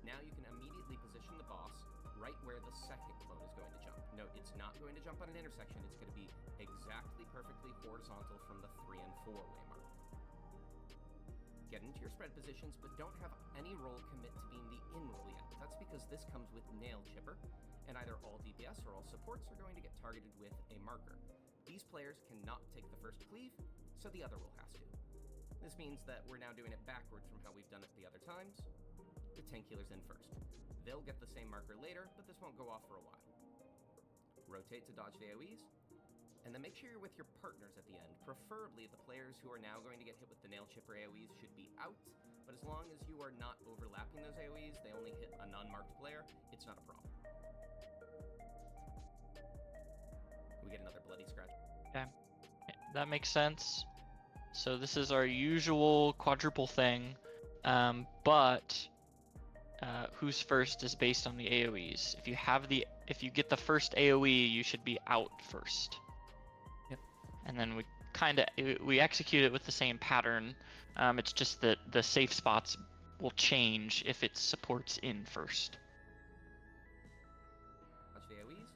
Now you can immediately position the boss right where the second clone is going to jump. Note, it's not going to jump on an intersection, it's going to be exactly perfectly horizontal from the 3 and 4 waymark. Get into your spread positions, but don't have any roll commit to being the in roll yet. That's because this comes with Nail Chipper, and either all DPS or all supports are going to get targeted with a marker. These players cannot take the first cleave, so the other roll has to. This means that we're now doing it backwards from how we've done it the other times. The tank healer's in first. They'll get the same marker later, but this won't go off for a while. Rotate to dodge the AoEs, and then make sure you're with your partners at the end. Preferably the players who are now going to get hit with the Nail Chipper AoEs should be out, but as long as you are not overlapping those AoEs, they only hit an unmarked player, it's not a problem. We get another bloody scratch. Okay. That makes sense. So this is our usual quadruple thing, but who's first is based on the AoEs. If you get the first AoE, you should be out first. Yep. And then we execute it with the same pattern. It's just that the safe spots will change if it supports in first. Dodge the AoEs,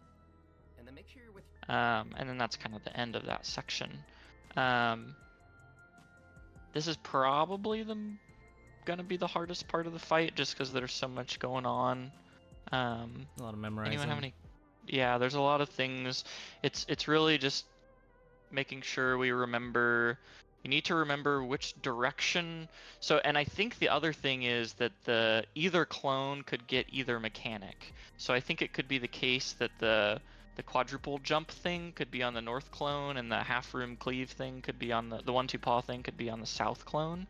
and then make sure you're with And then that's kind of the end of that section. This is probably gonna be the hardest part of the fight, just because there's so much going on. A lot of memorizing. Anyone have any? Yeah, there's a lot of things. It's really just making sure we remember You need to remember which direction. So, and I think the other thing is that the either clone could get either mechanic. So I think it could be the case that the quadruple jump thing could be on the north clone, and the half room cleave thing could be on the 1-2 paw thing could be on the south clone.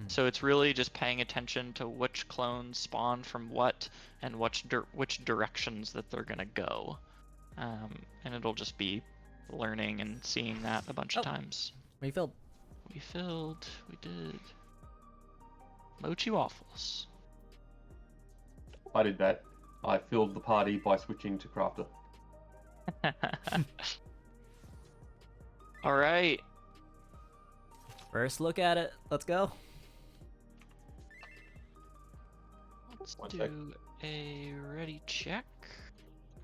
So it's really just paying attention to which clones spawn from what and which directions that they're gonna go, and it'll just be learning and seeing that a bunch of times. Refilled. We filled. We did. Mochi waffles. I did that. I filled the party by switching to crafter. All right. First look at it. Let's go. Let's One do sec. a ready check.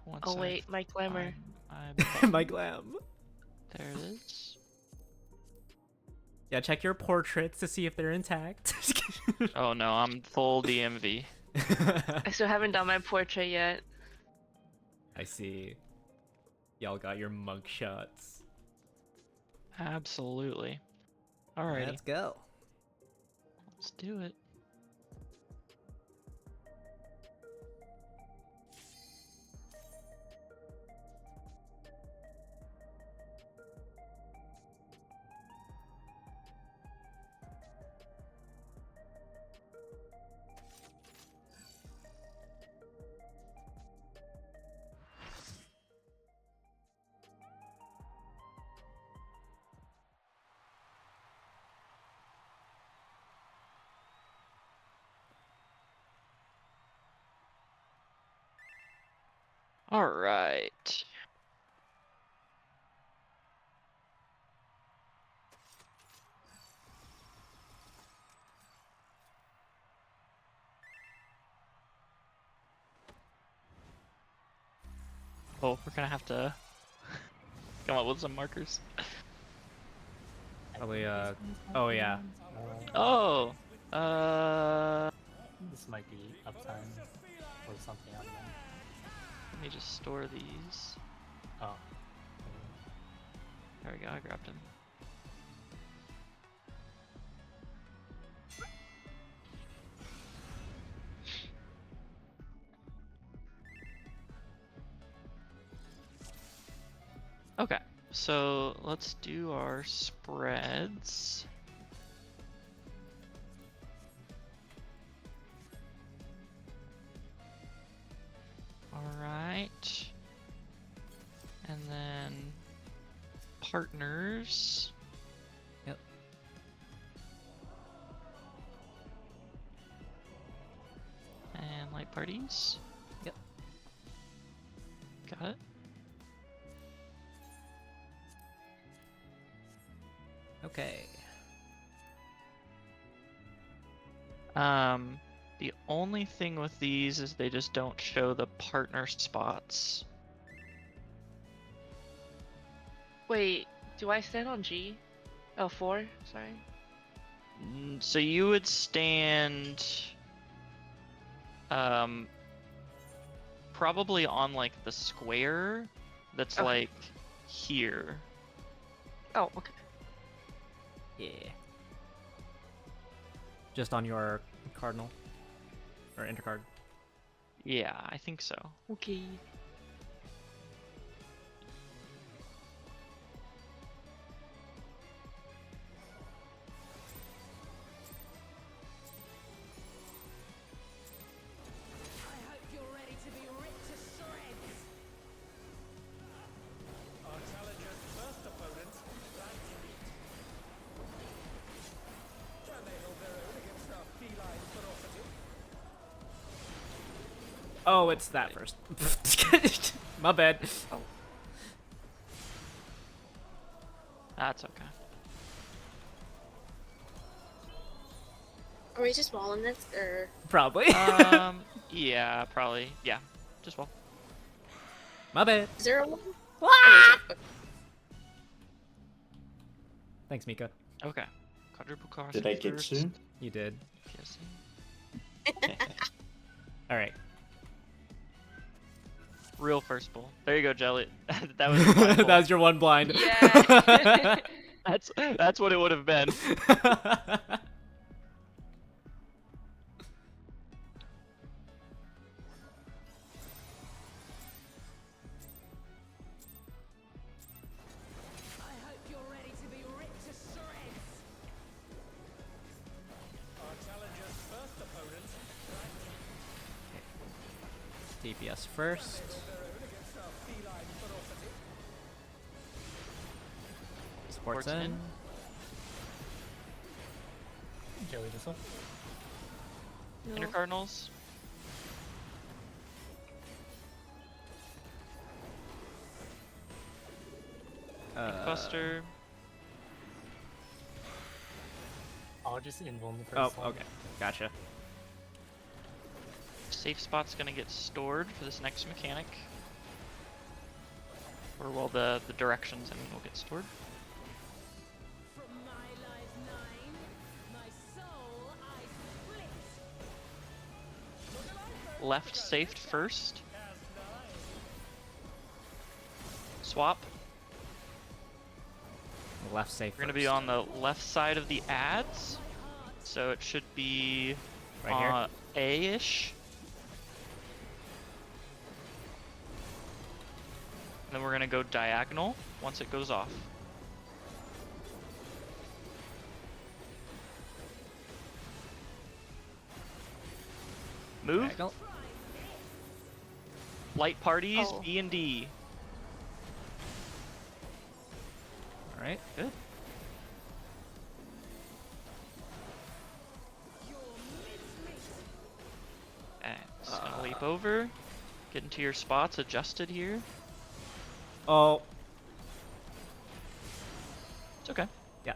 Once Oh I've- wait, my glamour. My glam. There it is. Yeah, check your portraits to see if they're intact. Oh no, I'm full DMV. I still haven't done my portrait yet. I see. Y'all got your mug shots. Absolutely. Alrighty. Let's go. Let's do it. All right. Oh, we're gonna have to come up with some markers. Probably, oh yeah. Oh, This might be uptime or something. I don't know. let me just store these. Oh. There we go, I grabbed them. Okay, so let's do our spreads. Alright. And then partners. Yep. And light parties. Yep. Got it. Okay. The only thing with these is they just don't show the partner spots. Wait, do I stand on G? Oh, 4? Sorry. So you would stand probably on like the square that's Okay. like here. Oh, okay. Yeah. Just on your cardinal or intercard. Yeah, I think so. Okay. I hope you're ready to be ripped to shreds. Our challenger's first opponent, can they hold their own against our feline ferocity? Oh, it's that first. My bad. Oh. That's okay. Are we just walling this, or Probably. Yeah, probably. Yeah, just well. My bad. is there a one? Thanks, Mika. Okay. Quadruple cross. Did I get first. you? You did. Yes. All right. Real first pull. There you go, Jelly. That was your final That pull. was your one blind. Yeah. That's what it would have been. I hope you're ready to be ripped to shreds. Our challenger's first opponent. DPS first. Their own against our feline ferocity. Sports Sports in. Joey, this one. Inner No. Cardinals. Buster. I'll just invuln the Oh, first one. okay. Gotcha. Safe spot's gonna get stored for this next mechanic. Or well, the directions, I mean, will get stored. From my life 9, my soul I split. Left safed first. Swap. Left safe. We're gonna be on the left side of the ads, so it should be Right here? A-ish. And then we're gonna go diagonal once it goes off. Move. Diagonal. Light parties, Oh. B and D. All right. Good. Okay, just gonna leap over. Get into your spots, adjusted here. Oh. It's okay. Yeah.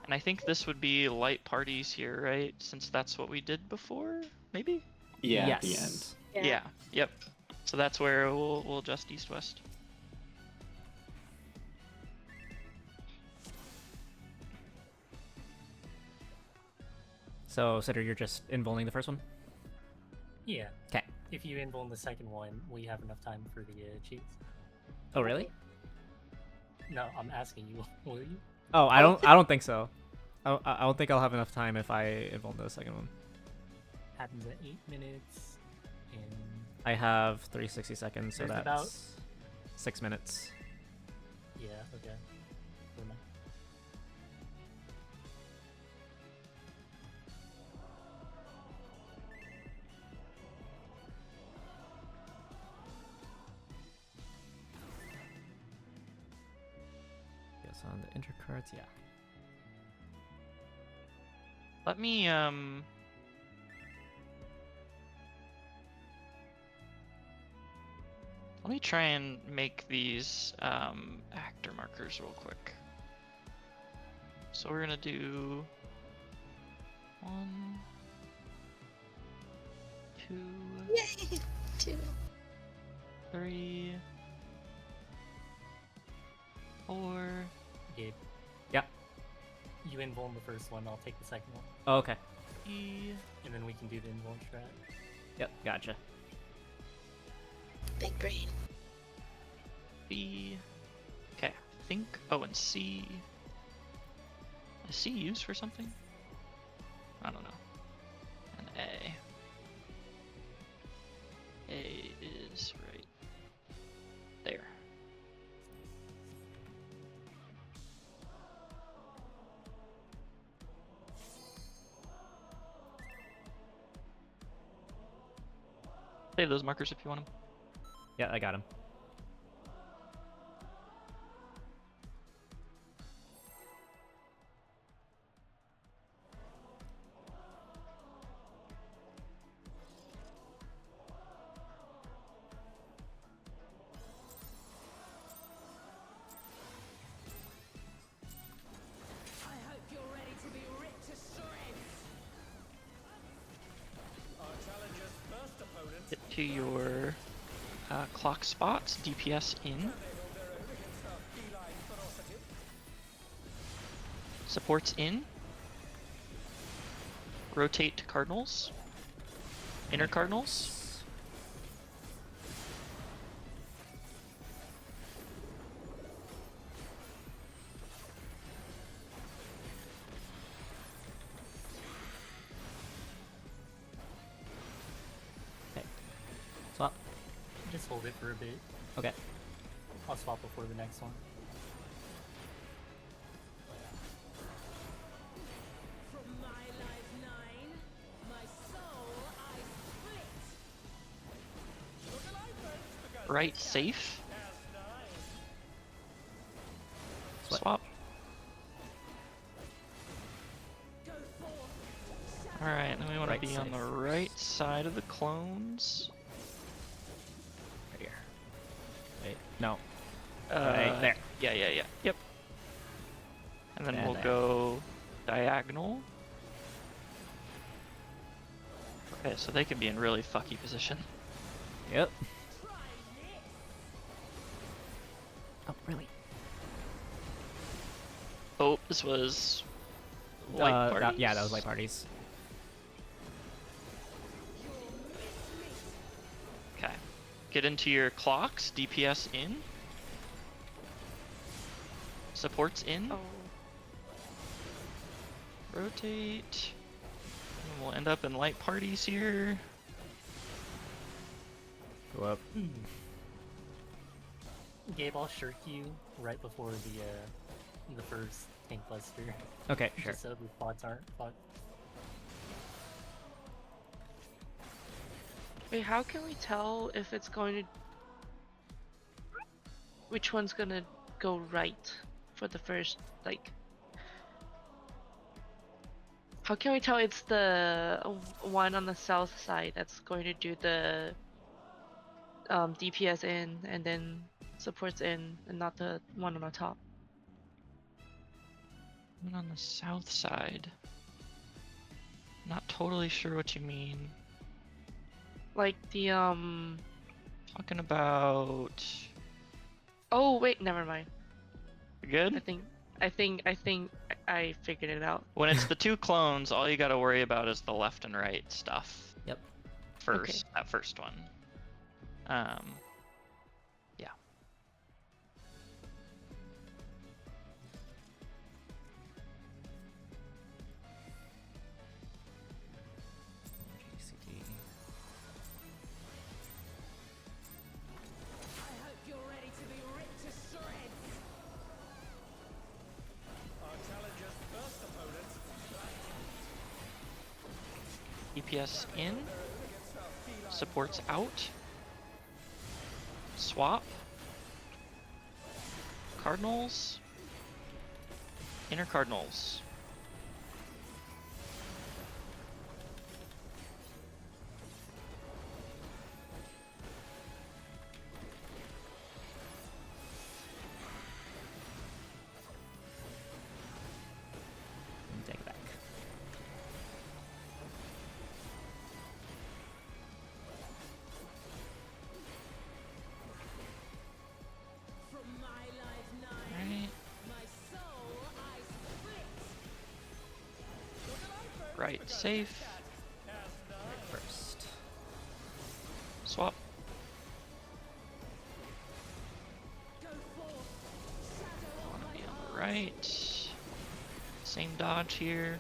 And I think this would be light parties here, right? Since that's what we did before, maybe? Yeah, yes. at the end. Yeah. Yep. So that's where we'll adjust east-west. So, Sitter, you're just invulning the first one? Yeah. 'Kay. If you invuln the second one, we have enough time for the cheats. Oh, really? No, I'm asking you. Will you? Oh, I don't think so. I don't think I'll have enough time if I invuln the second one. Happens at 8 minutes. And I have 360 seconds, so There's that's about- 6 minutes. yeah, okay. Never mind. Yes, on the intercards, yeah. Let me let me try and make these actor markers real quick. So we're gonna do 1, 2, Yay! 2. 3, 4. Gabe. Yeah. You invuln the first one, I'll take the second one. Oh, okay. E. And then we can do the invuln strat. Yep, gotcha. Big brain. B. Okay, I think. Oh, and C. Is C used for something? I don't know. And A. A is right there. Save those markers if you want them. Yeah, I got him. I hope you're ready to be ripped to shreds. Our challenger's first opponent. Get to your clock spots, DPS in. They hold their own against our feline ferocity. Supports in. Rotate to Cardinals. Inner Cardinals. Just hold it for a bit. Okay. I'll swap before the next one. From my life 9, my soul I split. Right, safe. Swap. Go forth. Alright, then we want Right to be on the safe. right side of the clones. Right here. Wait, no. Right there. Yeah. Yep. And then And we'll there. go diagonal. Okay, so they can be in really fucky position. Yep. Try this. Oh, really? Oh, this was light parties. Yeah, that was light parties. Okay. Get into your clocks. DPS in. Supports in. Oh. Rotate. And we'll end up in light parties here. Go up. Gabe, I'll shirk you right before the first tank cluster. Okay, sure. Just so the plots aren't fucked. Wait, how can we tell if it's going to... Which one's gonna go right for the first, like... How can we tell it's the one on the south side that's going to do the DPS in and then supports in, and not the one on the top? One on the south side. Not totally sure what you mean. Like the Talking about. Oh wait, never mind. You good? I think I figured it out. When it's the two clones, all you gotta worry about is the left and right stuff. Yep. First, that first one. Yeah. I hope you're ready to be ripped to shreds. Our challenger's first opponent. DPS in. Supports out. Swap. Cardinals. Inner Cardinals. Take it back. From my life 9, Right. my soul I split. Right. Safe. Right first. Swap. Go forth. Shadow of Wanna my be on heart. the right. Same dodge here.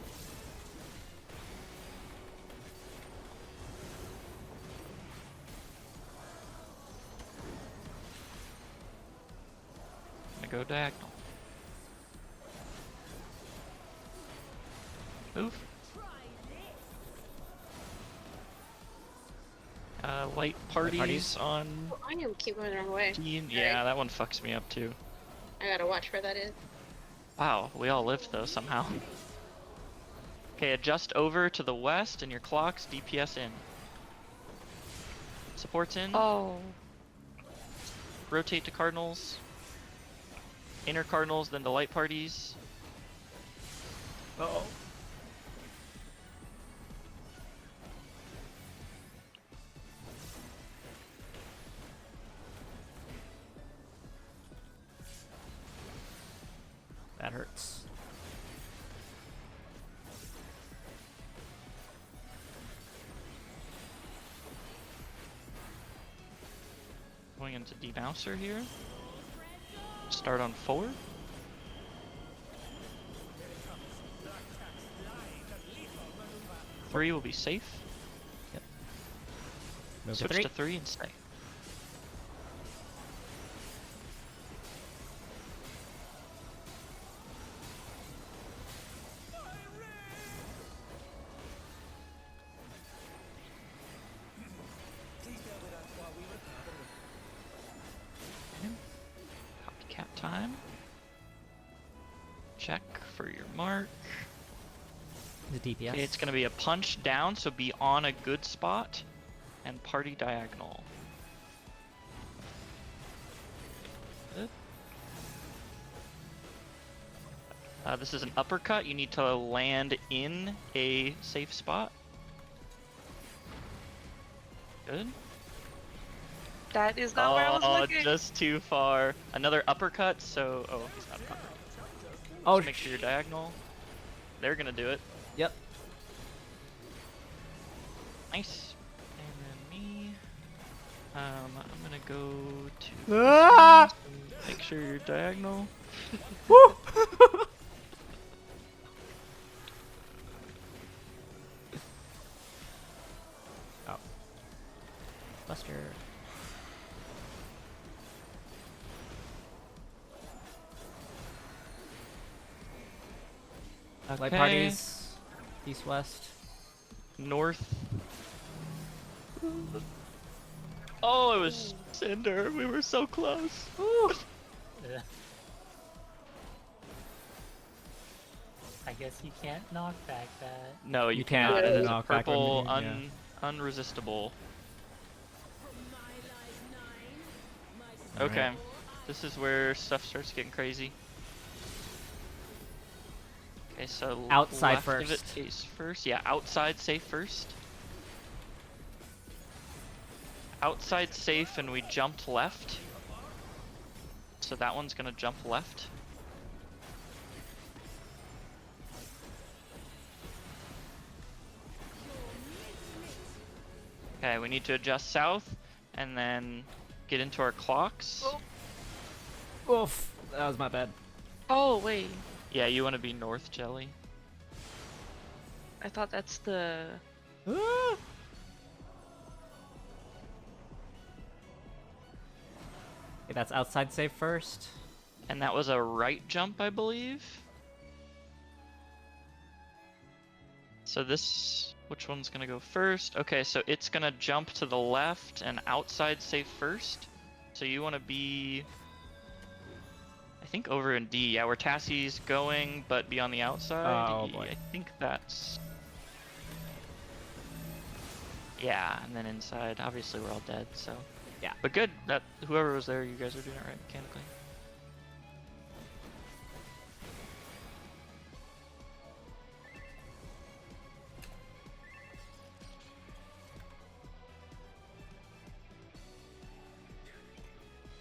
Gonna go diagonal. Move. Try this. Light parties, parties. on I am keep going the wrong way. D. Yeah, that one fucks me up too. I gotta watch where that is. Wow, we all lived though somehow. Okay, adjust over to the west and your clocks DPS in. Supports in. Oh. Rotate to Cardinals. Inner Cardinals, then to light parties. Oh. That hurts. Going into Debouncer here. Start on 4. Three will be safe. Move Switch to 3. to 3 and stay. time. Check for your mark. The DPS. Okay, it's gonna be a punch down, so be on a good spot, and party diagonal. Good. This is an uppercut. You need to land in a safe spot. Good. That is not where I was looking. Just too far. Another uppercut, so... Oh, he's not uppercut. Oh, Just make sure you're diagonal. They're gonna do it. Yep. Nice. And then me... I'm gonna go to... Ah! Make sure you're diagonal. Woo! Oh. Buster. Light Okay. parties. East west. North. Oh, it was Cinder. We were so close. Yeah. I guess you can't knock back that. No, you, You can't cannot. It is a knock back purple, when you- yeah. unresistible. From my life 9, my Okay, soul this is where stuff starts getting crazy. Okay, so Outside left of it first. face first. Yeah, outside safe first. Outside safe, and we jumped left. So that one's gonna jump left. Okay, we need to adjust south, and then get into our clocks. Oof. That was my bad. Oh wait, Yeah, you want to be north, Jelly. I thought that's the. Ah! Okay, that's outside safe first. And that was a right jump, I believe. So this, which one's gonna go first? Okay, so it's gonna jump to the left and outside safe first. So you want to be, I think, over in D. Yeah, where Tassie's going, but be on the outside. Oh, boy. I think that's. Yeah, and then inside. Obviously, we're all dead, so. Yeah. But good. That whoever was there, you guys are doing it right mechanically.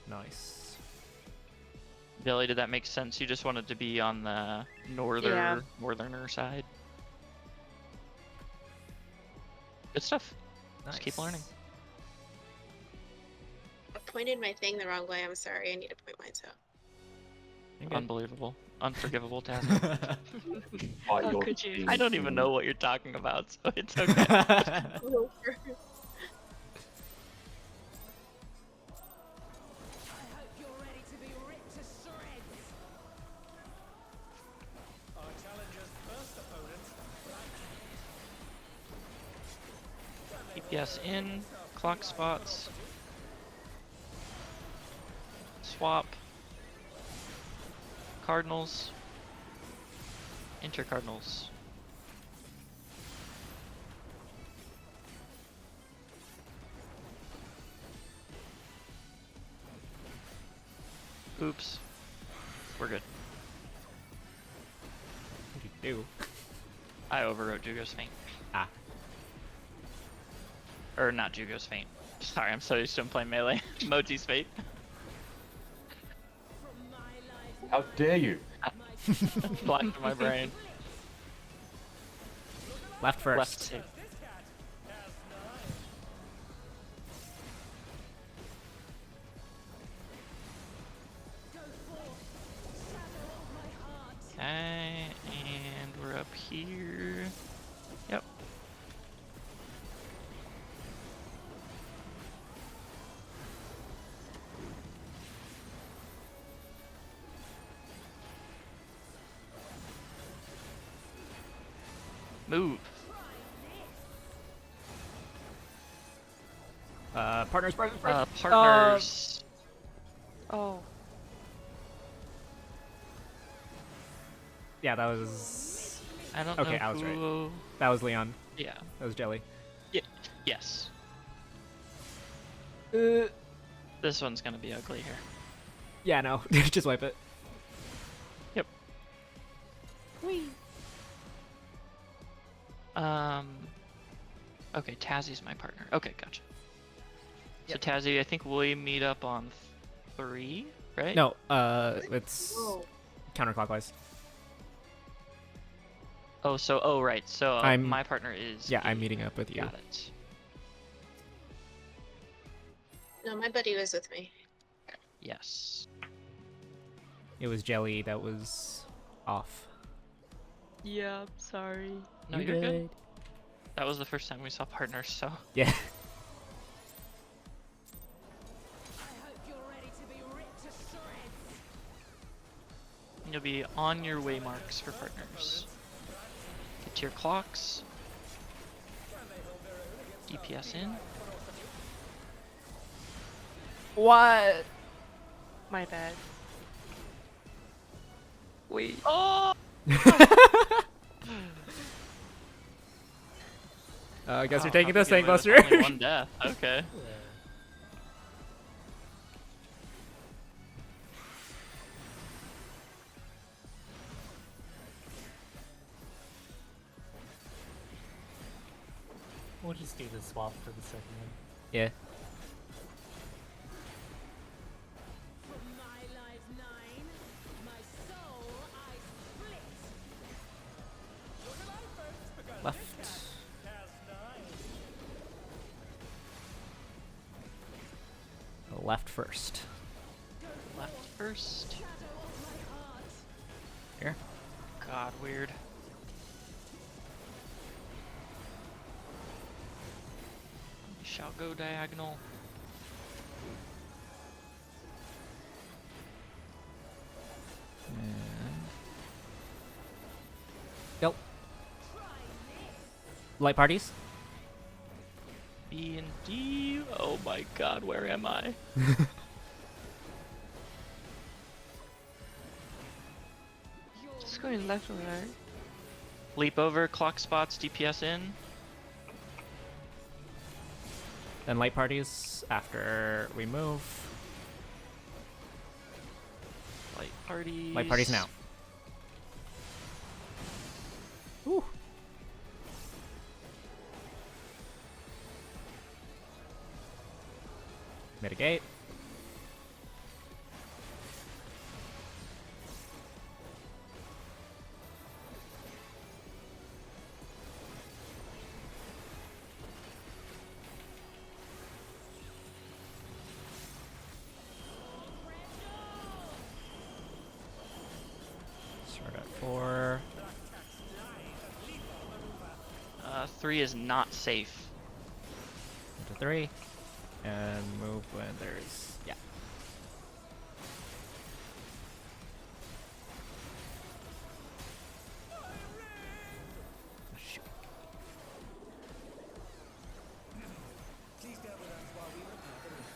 Nice. Billy, did that make sense? You just wanted to be on the northerner side. Good stuff. Just keep learning. I pointed my thing the wrong way. I'm sorry. I need to point mine out. You're good. Unbelievable. Unforgivable task. Oh, How you're could you? I don't even know what you're talking about, so it's okay. I hope you're ready to be ripped to shreds. Our challenger's first opponent. EPS in, clock spots, swap, cardinals, enter cardinals. Oops. We're good. What do you do? I overwrote Jugo's Faint. Ah. Or not Jugo's Faint. Sorry, I'm so used to him playing melee. Moji's Fate. From my life How dare you? Black to my brain. Left first. Left safe. This cat has 9. go forth, shadow of my heart. Okay, and we're up here. Yep. Move. Partners. Partners. Oh. Yeah, that was. I don't Okay, know I was right. who... That was Leon. Yeah. That was Jelly. Yes. Uh, This one's gonna be ugly here. yeah, no. Just wipe it. Yep. Okay, Tazzie's my partner. Okay, gotcha. Yep. So Tazzie, I think we meet up on 3, right? No, it's Whoa. counterclockwise. Oh, right. So I'm- my partner is. Yeah, B. I'm meeting up with you. Got it. No, my buddy was with me. Yes. It was Jelly that was off. Yeah, I'm sorry. No, you're good. That was the first time we saw partners, so. Yeah. I hope you're ready to be ripped to shreds. You'll be on your way marks for partners. Get to your clocks. DPS in. What? My bad. Wait. Oh! I guess Wow, you're taking how'd this, we get away with Tankbuster. only one death. Okay. We'll just do the swap for the second one. Yeah. From my life 9, my soul I split. Left. Left first. Left first. Shadow of my heart. Here. God, weird. We shall go diagonal. Yep. Light parties. B and D. Oh my God, where am I? Just going left or right. Leap over, clock spots, DPS in. Then light parties after we move. Light parties. Light parties now. Woo. Mitigate. Start at 4. 3 is not safe. Into 3. And move when there's... Yeah. Shoot. Please gather us while we repair the roof.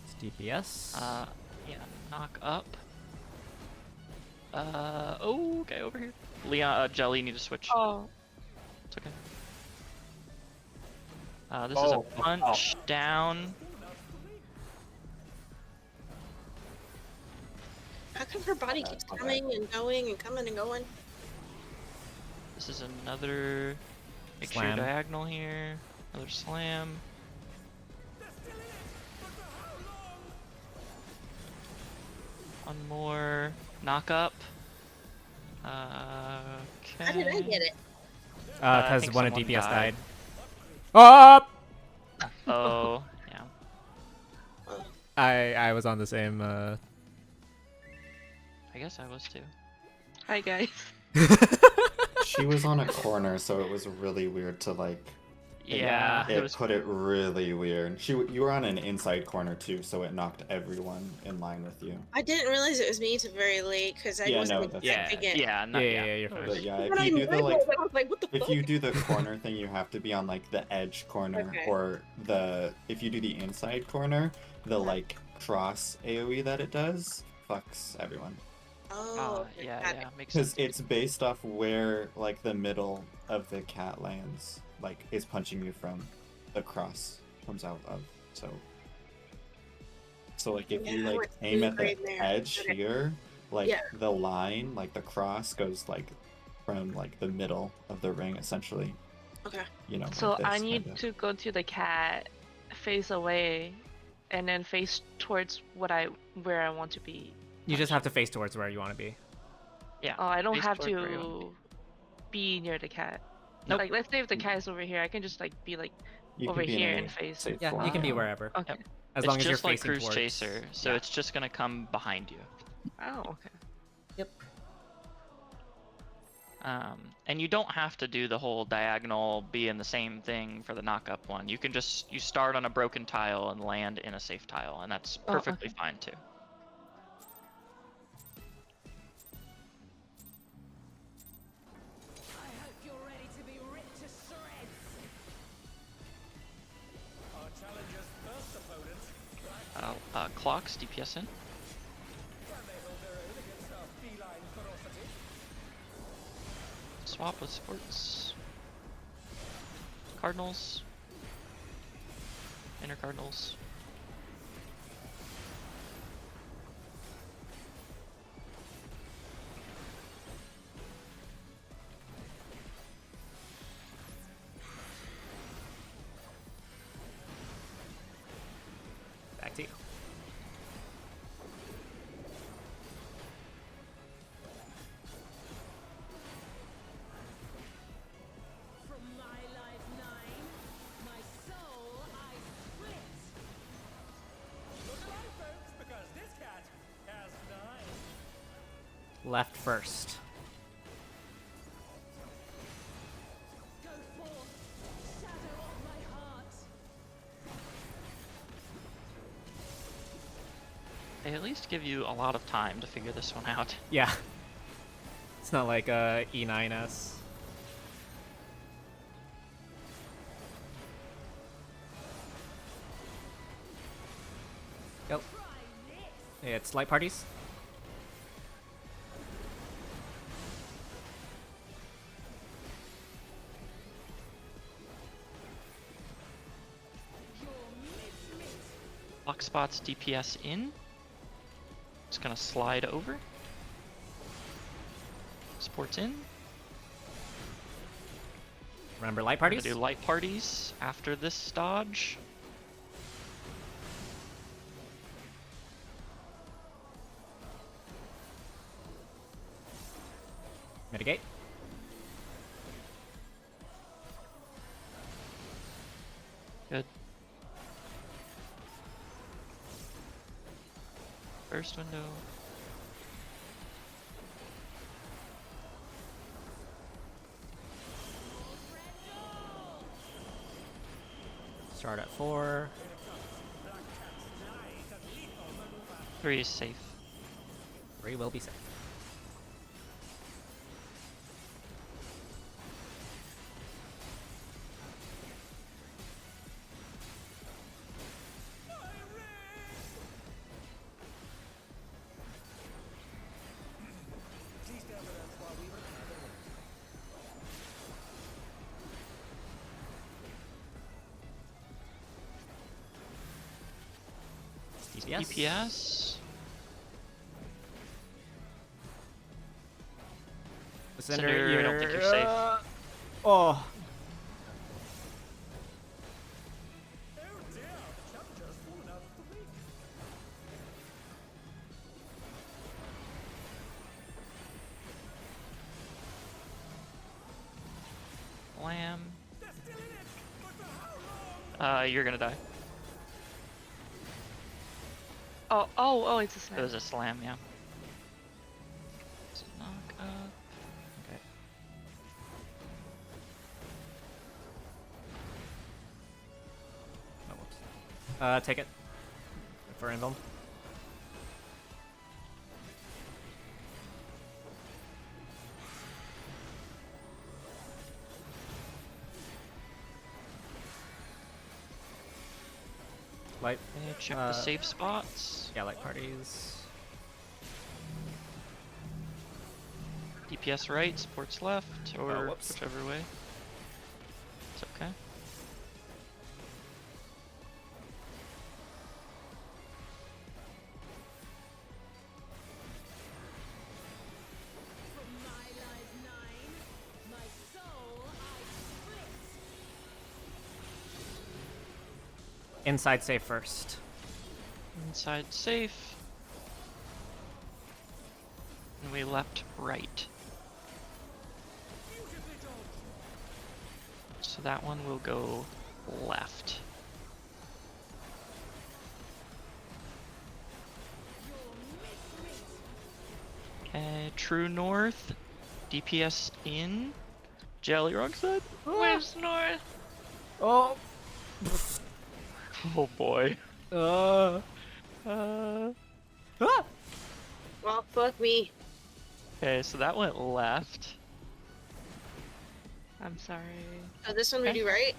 It's DPS. Yeah, knock up. Oh, okay, over here. Leon, Jelly, need to switch. Oh, It's okay. This is a Oh, punch down. How come her body keeps coming and going and coming and going? This is another. Make sure Slam. you're diagonal here. Another slam. One more. Knock up. Okay. How did I get it? I Because think one of someone DPS died. died. Up! Oh, yeah. I was on the same, I guess I was too. hi guys. She was on a corner, so it was really weird to like Yeah, It it was. put it really weird. You were on an inside corner too, so it knocked everyone in line with you. I didn't realize it was me till very late because I Yeah, wasn't no, that's Yeah, expecting it. Yeah, yeah, yeah. you're It fine. was- But yeah, When if I you do the like, knew it, I was like, what the if fuck? you do the corner thing, you have to be on like the edge corner, Okay. or if you do the inside corner, the like cross AOE that it does fucks everyone. Oh, okay, yeah, got yeah, it. makes sense. Because it's based off where like the middle of the cat lands, like is punching you from, the cross comes out of. So like if you Yeah, I like went aim blue at the green there. edge Okay. here, like Yeah. the line, like the cross goes like from like the middle of the ring essentially. Okay. You know. So like I this, need kinda. to go to the cat, face away, and then face towards where I want to be. You just have to face towards where you want to be. Yeah. Oh, I don't face have towards where you wanna to be near the cat. Nope. Like, let's say if the cat is over here, I can just like be like You over can be in here any and face. safe Yeah, form. you can be Wow. wherever, Okay. as It's long as you're just like facing Cruise towards. Chaser, so yeah. it's just gonna come behind you. Oh, okay. And you don't have to do the whole diagonal, be in the same thing for the knock-up one. You can you start on a broken tile and land in a safe tile, and that's Oh, perfectly okay. fine too. I hope you're ready to be ripped to shreds. Our challenger's first opponent. Clocks, DPS in. Can they hold their own against our feline ferocity? Swap with sports. Cardinals. Inner Cardinals. Back to you. From my life 9, my soul I split. Look alive, folks, because this cat has 9. Left first. Go forth, shadow of my heart. They at least give you a lot of time to figure this one out. Yeah. It's not like E9S. Go. Try this. It's light parties. Your mitt. Lock spots DPS in. Just gonna slide over. Sports in. Remember light We're gonna parties? do light parties after this dodge. Mitigate. Good. First window. Start at 4. 3 is safe. 3 will be safe. Please stay with us while we repair the wound. DPS. DPS. Cinder, I don't think you're safe. Oh. Oh dear, the challenger has fallen out of the ring. Lamb. They're still in it, but for how long? You're gonna die. Oh, it's a It slam. was a slam, yeah. So knock up. Okay. Take it. For Invuln. Light. Okay, check the safe spots. Yeah, light parties. DPS right, supports left, or whoops. whichever way. It's okay. From my life 9, my soul I split. Inside safe first. Inside safe. And we left right. So that one will go left. Okay, true north. DPS in. Jelly wrong side. Where's north? Oh. Oh boy. Ah. Well, fuck me. Okay, so that went left. I'm sorry. So this one we Okay. do right?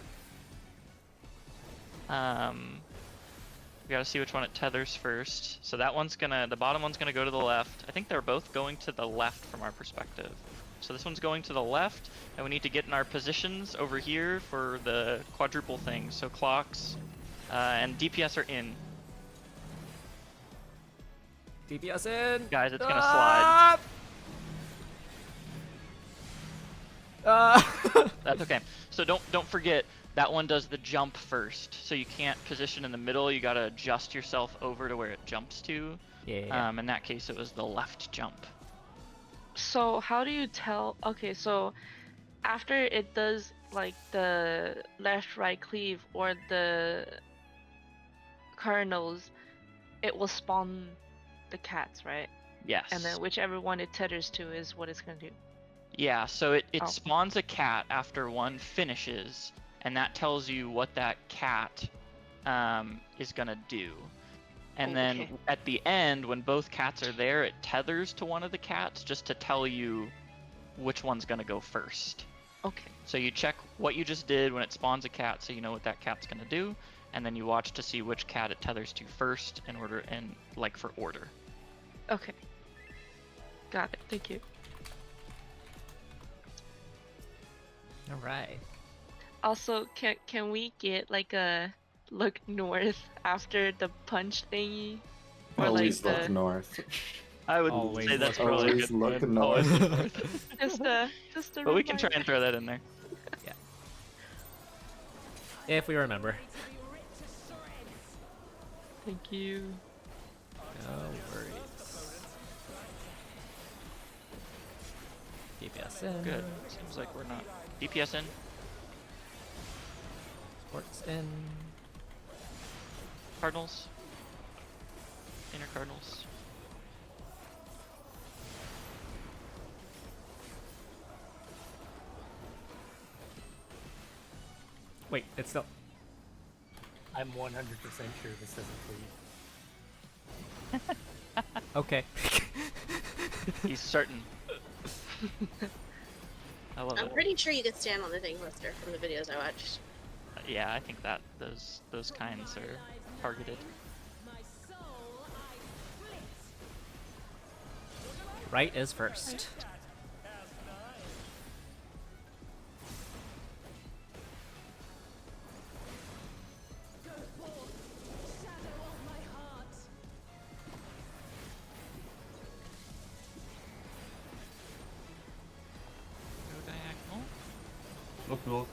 We gotta see which one it tethers first. So that one's gonna, the bottom one's gonna go to the left. I think they're both going to the left from our perspective. So this one's going to the left, and we need to get in our positions over here for the quadruple thing. So clocks, and DPS are in. DPS in. Guys, it's gonna slide. That's okay. So don't forget, that one does the jump first. So you can't position in the middle, you gotta adjust yourself over to where it jumps to. Yeah. In that case, it was the left jump. So how do you tell? Okay, so after it does like the left-right cleave or the cardinals, it will spawn the cats, right? Yes. And then whichever one it tethers to is what it's gonna do. Yeah, so it Oh. spawns a cat after one finishes, and that tells you what that cat is gonna do. And Oh, then okay. at the end, when both cats are there, it tethers to one of the cats just to tell you which one's gonna go first. Okay. So you check what you just did when it spawns a cat, so you know what that cat's gonna do, and then you watch to see which cat it tethers to first in order, and like for order. Okay. Got it. Thank you. All right. Also, can we get like a look north after the punch thingy? Or Always like look the north. I would Always say that's look probably a Always good look point. north. Always look north. just a But we can try reminder. and throw that in there. If we remember. Thank you. No worries. DPS in. Good. Seems like we're not. DPS in. Sports in. Cardinals. Inner Cardinals. Wait, it's still. I'm 100% sure this doesn't cleave. Okay. He's certain. I love I'm it. pretty sure you could stand on the thing poster from the videos I watched. Yeah, I think that those kinds are targeted. My soul I split. Right is first. Go forth, shadow of my heart. Go diagonal. Look north.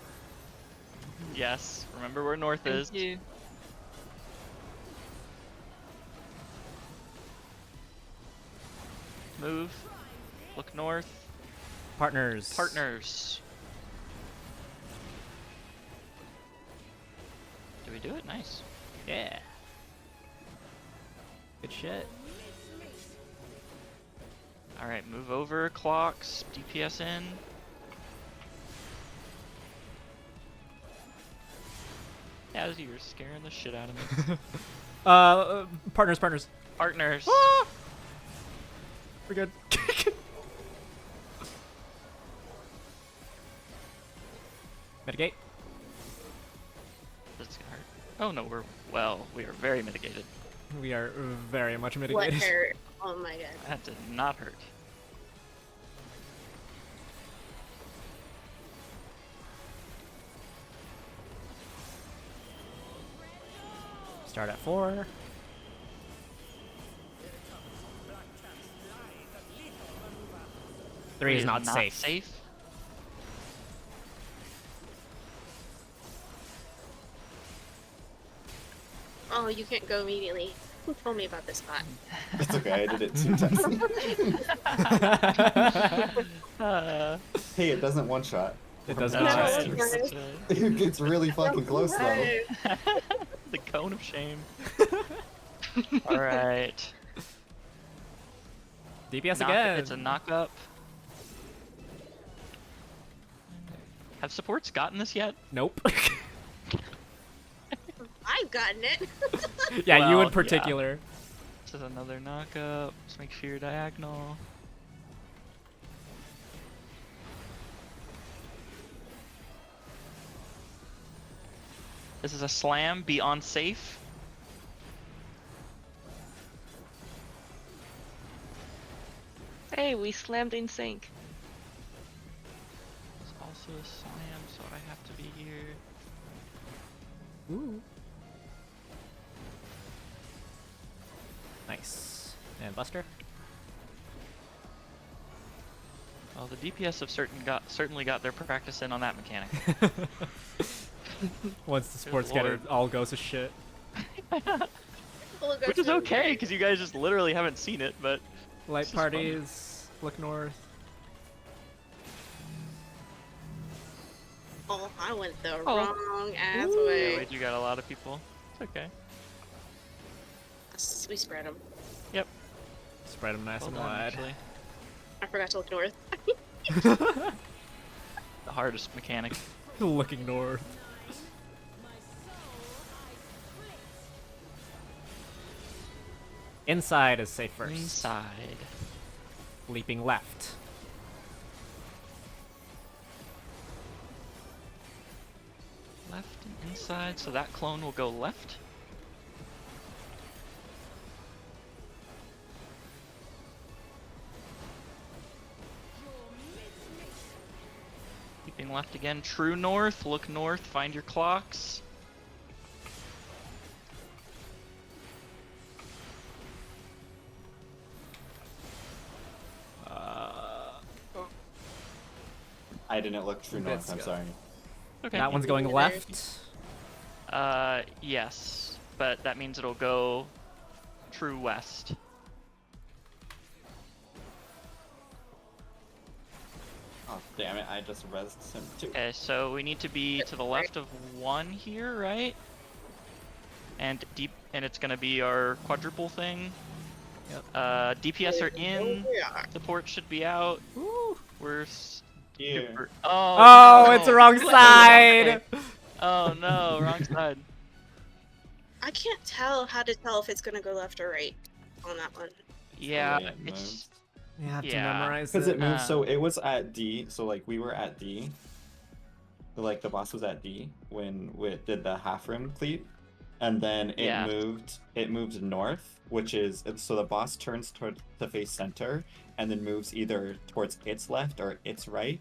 Yes. Remember where north is. Thank you. Move. Look north. Partners. Partners. Do we do it? Nice. Yeah. Good shit. Alright, move over, clocks, DPS in. Yeah, Kazzy, you're scaring the shit out of me. Partners. Partners. Ah! We're good. Mitigate. That's gonna hurt. Oh no, we are very mitigated. We are very much What mitigated. hurt? Oh my god. That did not hurt. Start at 4. Three is not safe. Oh, you can't go immediately. Who told me about this spot? It's okay, I did it 2 times. Hey, it doesn't one shot. It does No, not. it's worse. It gets really fucking close though. The cone of shame. Alright. DPS again. It's a knock up. Have supports gotten this yet? Nope. I've gotten it. Yeah, you Well, in yeah. particular. This is another knock up. Just make sure you're diagonal. This is a slam. Be on safe. Hey, we slammed in sync. It's also a slam, so I have to be here. Ooh. Nice. And Buster. Well, the DPS have certainly got their practice in on that mechanic. Once the sports get it, Lord. all goes to shit. Which is okay, because you guys just literally haven't seen it, but... Light This is fun. parties, look north. Oh, I went the Oh. wrong ass Yeah, way. wait, you got a lot of people. It's okay. We spread them. Yep. Spread them nice Well and done, wide. actually. I forgot to look north. The hardest mechanic. Looking north. Inside is safe first. Inside. Leaping left. Left and inside, so that clone will go left. Keeping left again. True north. Look north. Find your clocks. I didn't look true north, Let's I'm go. sorry. Okay. That one's going left. Yes, but that means it'll go true west. Oh, damn it, I just rezzed him too. Okay, so we need to be to the left of 1 here, right? And it's gonna be our quadruple thing. Yep. DPS are in. Yeah. Support should be out. Woo. We're Here. Oh, Oh, no. it's the wrong side. Oh no, wrong side. I can't tell how to tell if it's gonna go left or right on that one. Yeah, way it it's moves. You have to Yeah. memorize Because it. it moved, so it was at D, so like we were at D. Like the boss was at D when we did the half rim cleat. And then Yeah. it moved north, which is, so the boss turns toward the face center and then moves either towards its left or its right.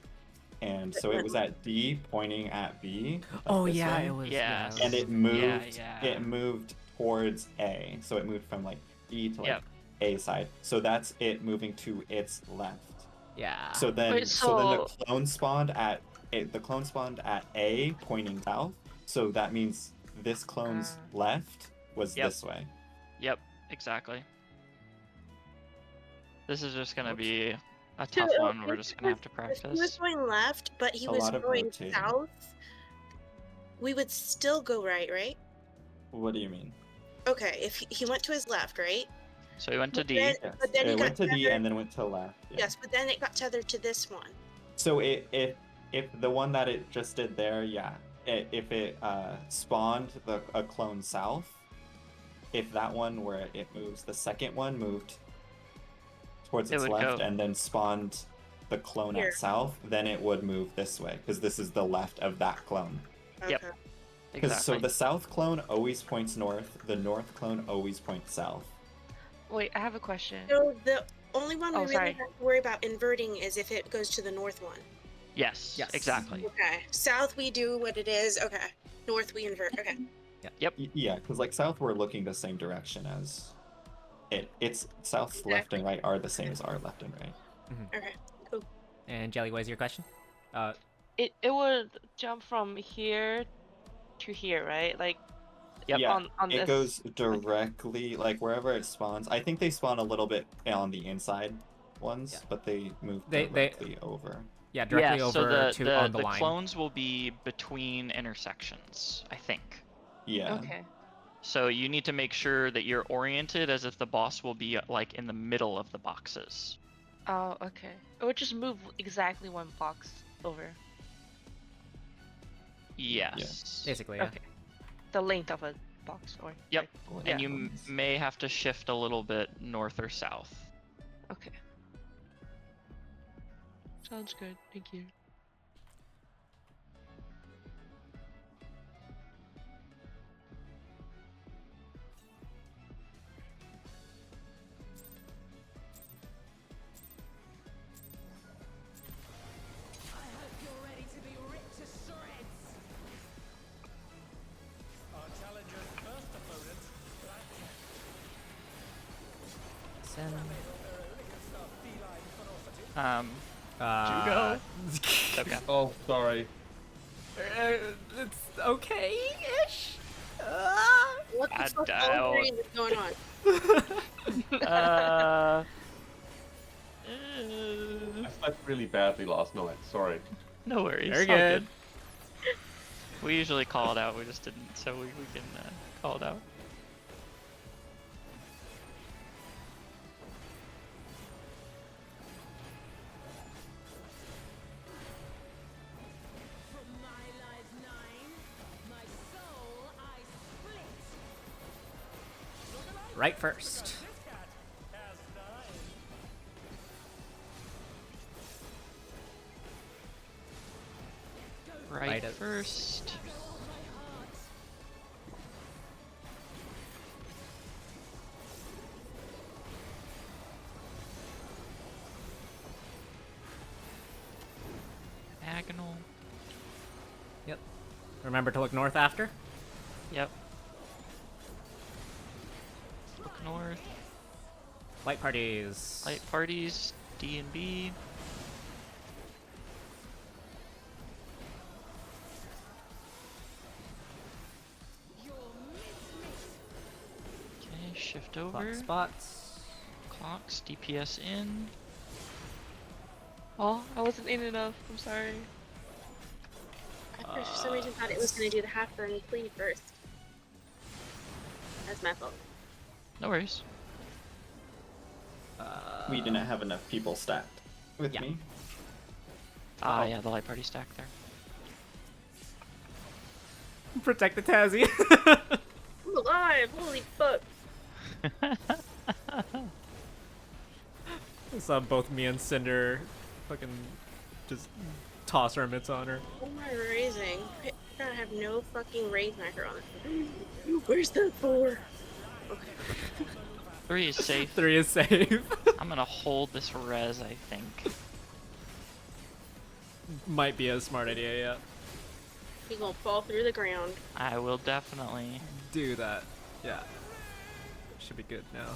And so it was at D pointing at B. like Oh this yeah, way. it was. Yeah. it And was- it moved yeah. it moved towards A. So it moved from like D to like Yep. A side. So that's it moving to its left. Yeah. So then Wait, so then so- the clone spawned at A pointing south. So that means this clone's left was Yep. this way. Yep, exactly. This is just gonna Oops. be a tough one. We're just gonna have to If he was practice. going left, but he A was lot of going rotating. south, we would still go right? What do you mean? Okay, if he went to his left, right? So we went to But D. then- Yes. But then it he got went to D tethered- and then went to left. Yeah. Yes, but then it got tethered to this one. So if the one that it just did there, yeah, if it spawned a clone south, if that one where it moves, the second one moved towards It its would left go- and then spawned the clone Here. at south, then it would move this way because this is the left of that clone. Yep. Okay. Because Exactly. so the south clone always points north, the north clone always points south. Wait, I have a question. So the only one we Oh, really sorry. have to worry about inverting is if it goes to the north one. Yes. Yes. Exactly. Okay. South we do what it is. Okay. North we invert. Okay. Yeah, because like south we're looking the same direction as it. It's south's left and right are the same as our left and right. Okay. Cool. And Jelly, what is your question? It would jump from here to here, right? Like Yep. Yeah, on it this. goes directly like wherever it spawns. I think they spawn a little bit on the inside ones, Yeah. but they move They- directly over. Yeah, directly yeah, over so the, to the, on the the line. clones will be between intersections, I think. Yeah. Okay. So you need to make sure that you're oriented as if the boss will be like in the middle of the boxes. Oh, okay. It would just move exactly one box over. Yes. Basically, yeah. Okay. The length of a box, or Yep. like- And yeah. you may have to shift a little bit north or south. Okay. Sounds good. Thank you. I hope you're ready to be ripped to shreds. Our challenger's first opponent, Black. Send. They hold their own against our feline ferocity. Jugo? Okay. Oh, sorry. It's okay-ish. What the I fuck doubt- is going on? I slept really badly last night. Sorry. No worries. Very all good. We usually call it out, we just didn't, so we can call it out. From my life 9, my soul I split. Right first. This cat has 9. Right Right at- first. All my heart. Diagonal. Yep. Remember to look north after. Yep. Look north. Light parties. Light parties. D and B. You're miss. Okay, shift Clock over. spots. Clocks. DPS in. Oh, I wasn't in enough. I'm sorry. I for some reason thought it was going to do the half burn cleave first. That's my fault. No worries. We didn't have enough people stacked with Yeah. me. Ah, yeah, the light party stack there. Protect the Tazzy. I'm alive! Holy fuck! I saw both me and Cinder fucking just toss our mitts on her. What am I raising? I gotta have no fucking raise marker on it. Where's the 4? Okay. 3 is safe. 3 is safe. I'm gonna hold this res, I think. Might be a smart idea, yeah. He gonna fall through the ground. I will definitely. Do that. Yeah. Should be good now.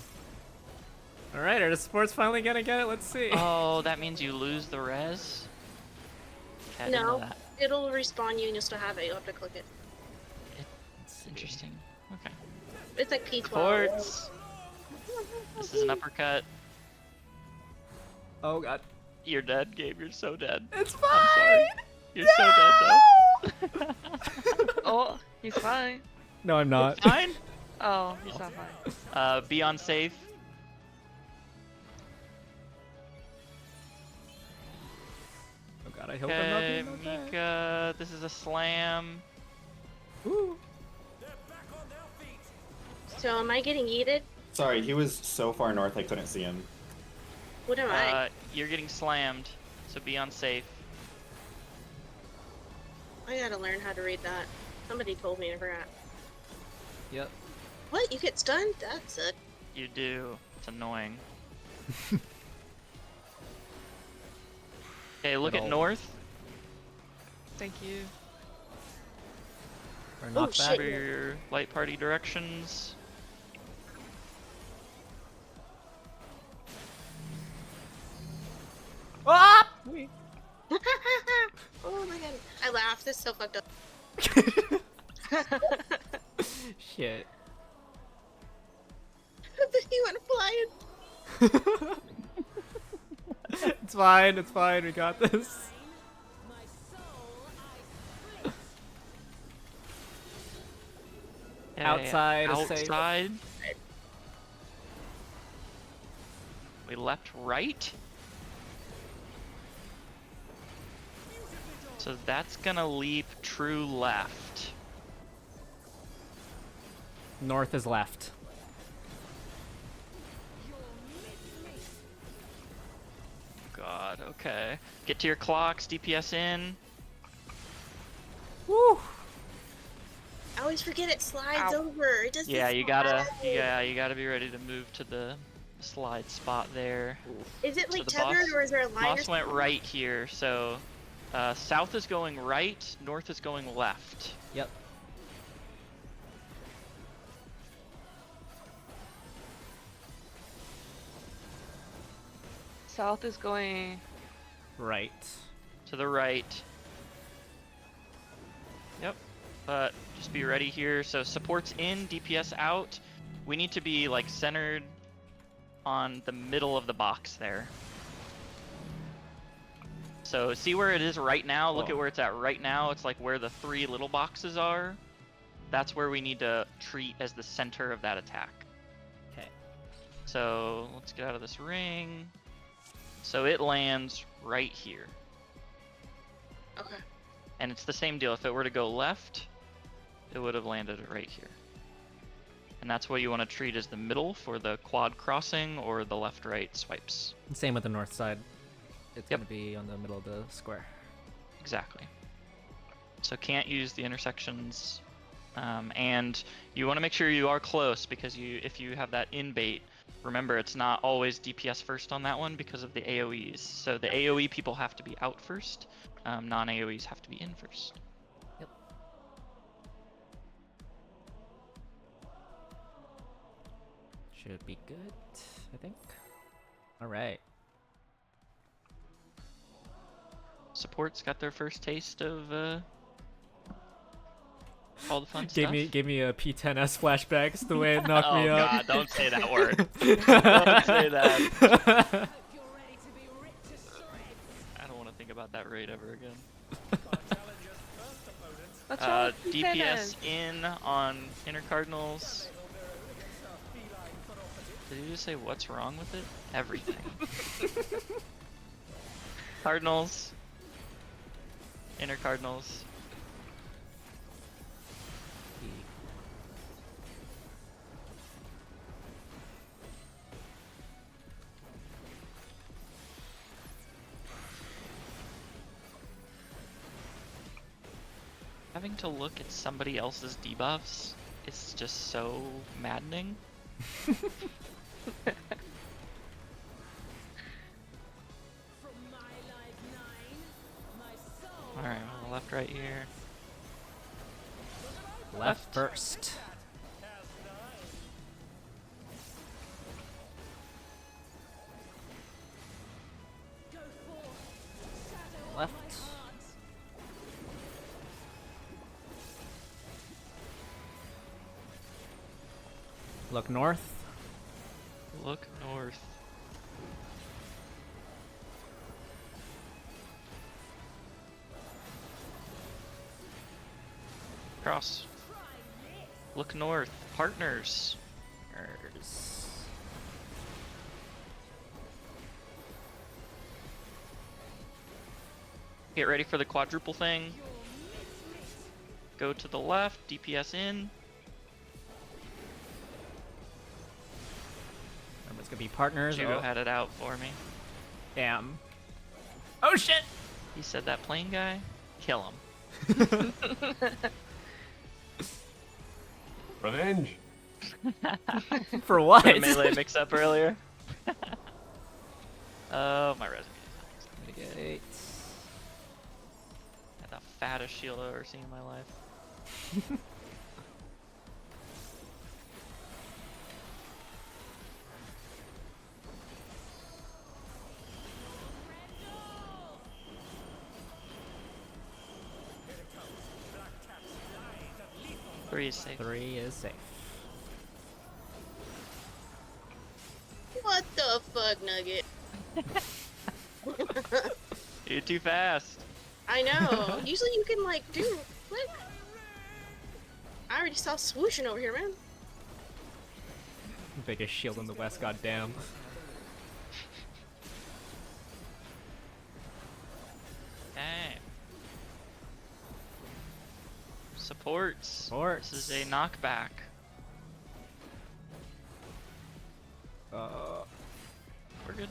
Alright, are the sports finally gonna get it? Let's see. Oh, that means you lose the res? Okay, I didn't know No, that. it'll respawn you and you'll still have it. You'll have to click it. It's interesting. Okay. It's like P12. Ports. This is an uppercut. Oh god. You're dead, Gabe. You're so dead. It's fine! I'm sorry. You're so dead, though. Oh, he's fine. No, I'm not. Fine. Oh, he's not fine. Be on safe. Oh god, I hope I'm not Okay, doing that. Mika. This is a slam. Woo. They're back on their feet. So am I getting yeeted? Sorry, he was so far north I couldn't see him. What am I? You're getting slammed, so be on safe. I gotta learn how to read that. Somebody told me, I forgot. Yep. What? You get stunned? That's it. You do. It's annoying. Okay, look Good at old- north. Thank you. Or Oh, not shit. bad. For your light party directions. Ah! Oh my god. I laughed. This is so fucked up. Shit. He went flying. It's fine, it's fine, we got this. My soul I split. Okay, Outside is safe. outside. We left right. So that's gonna leap true left. North is left. God, okay. Get to your clocks, DPS in. Woo! I always forget it slides over. It does. Yeah, you gotta be ready to move to the slide spot there. Is it So like the tethered boss- or is there a line? or Boss went something? right here, so south is going right, north is going left. Yep. South is going. Right. To the right. Yep. But just be ready here. So support's in, DPS out. We need to be like centered on the middle of the box there. So see where it is right now? Look at where it's at right now. It's like where the 3 little boxes are. That's where we need to treat as the center of that attack. Okay. So let's get out of this ring. So it lands right here. Okay. And it's the same deal. If it were to go left, it would have landed right here. And that's what you want to treat as the middle for the quad crossing or the left-right swipes. Same with the north side. It's Yep. gonna be on the middle of the square. Exactly. So can't use the intersections. And you want to make sure you are close because if you have that in bait, remember it's not always DPS first on that one because of the AoEs. So the AoE people have to be out first. Non-AoEs have to be in first. Yep. Should be good, I think. Alright. Support's got their first taste of all the fun Gave stuff. me a P10S flashbacks the way it knocked Oh me up. God, don't say that word. Don't say that. Hope you're ready to be ripped to shreds. I don't want to think about that raid ever again. Our challenger's first opponent. What's wrong with DPS Lieutenant? in on inner cardinals. Hold their own against our feline ferocity. Did you just say what's wrong with it? Everything. Cardinals. Inner cardinals. Having to look at somebody else's debuffs is just so maddening. From my life 9, my soul Alright, well, left, right here. Left first. go forth. Shadow Left. of my heart. Look north. Look north. Cross. Try this. Look north. Partners. There's... Get ready for the quadruple thing. Go to the left, DPS in. Remember, it's gonna be partners. Jugo Oh, had it out for me. damn. Oh shit! He said that plane guy, kill him. Revenge. For what? For a melee mix-up earlier. Oh, my resume. Mitigate. Had the fattest shield I've ever seen in my life. Three is safe. 3 is safe. What the fuck, Nugget? You're too fast. I know. Usually you can like do quick. I already saw swooshing over here, man. Biggest shield in the west, goddamn. Okay. Supports. Supports. This is a knockback. We're good.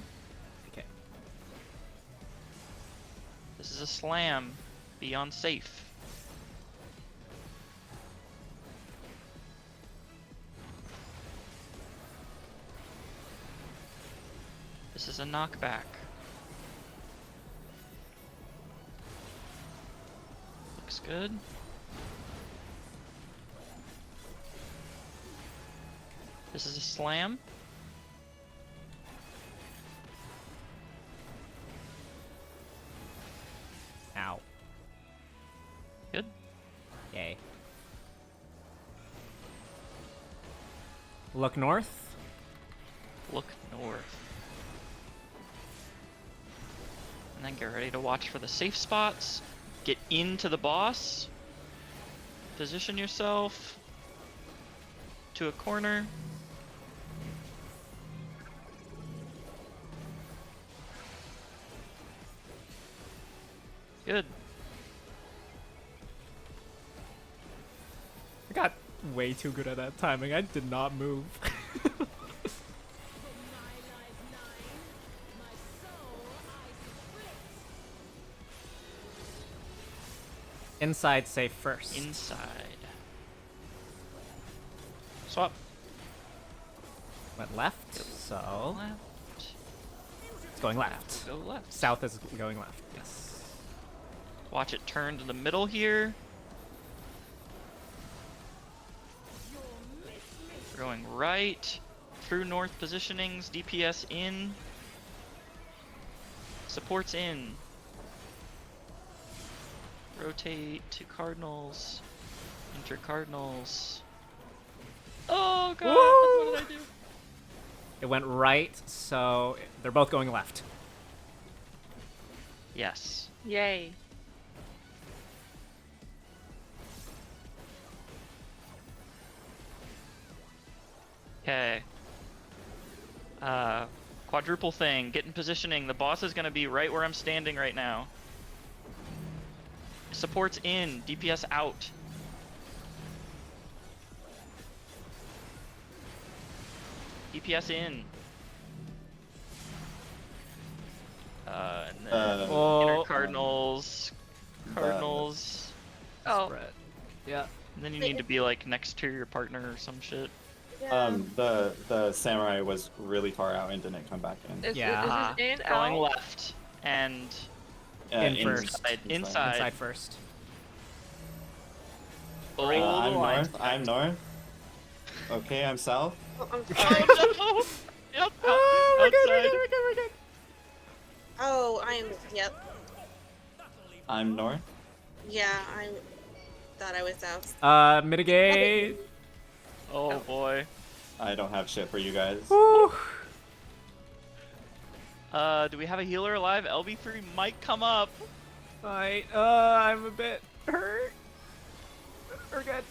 Okay. This is a slam. Be on safe. This is a knockback. Looks good. This is a slam. Ow. Good. Yay. Look north. Look north. And then get ready to watch for the safe spots. Get into the boss. Position yourself to a corner. Good. I got way too good at that timing. I did not move. Inside safe first. Inside. Swap. Went left, so Left. it's going left. Go left. South is going left. Yes. Watch it turn to the middle here. We're going right. Through north positionings. DPS in. Supports in. Rotate to cardinals. Enter cardinals. Oh god! Woo! What did I do? It went right, so they're both going left. Yes. Yay. Okay. Quadruple thing. Get in positioning. The boss is gonna be right where I'm standing right now. Supports in. DPS out. DPS in. And then inner Cardinals. Cardinals. Oh. Spread. Yeah. And then you need to be like next to your partner or some shit. The samurai was really far out and didn't come back in. Is Yeah. it in, Going out? left. And In first. Inside. Inside first. Oh, I'm the line. north. I'm north. Okay, I'm south. Oh, I'm Oh no! Yep. Oh, we're good, outside. we're good. Oh, I am. Yep. I'm north. Yeah, I thought I was out. Mitigate. Oh boy. I don't have shit for you guys. Woo. Do we have a healer alive? LB3 might come up. Alright, I'm a bit hurt. We're good.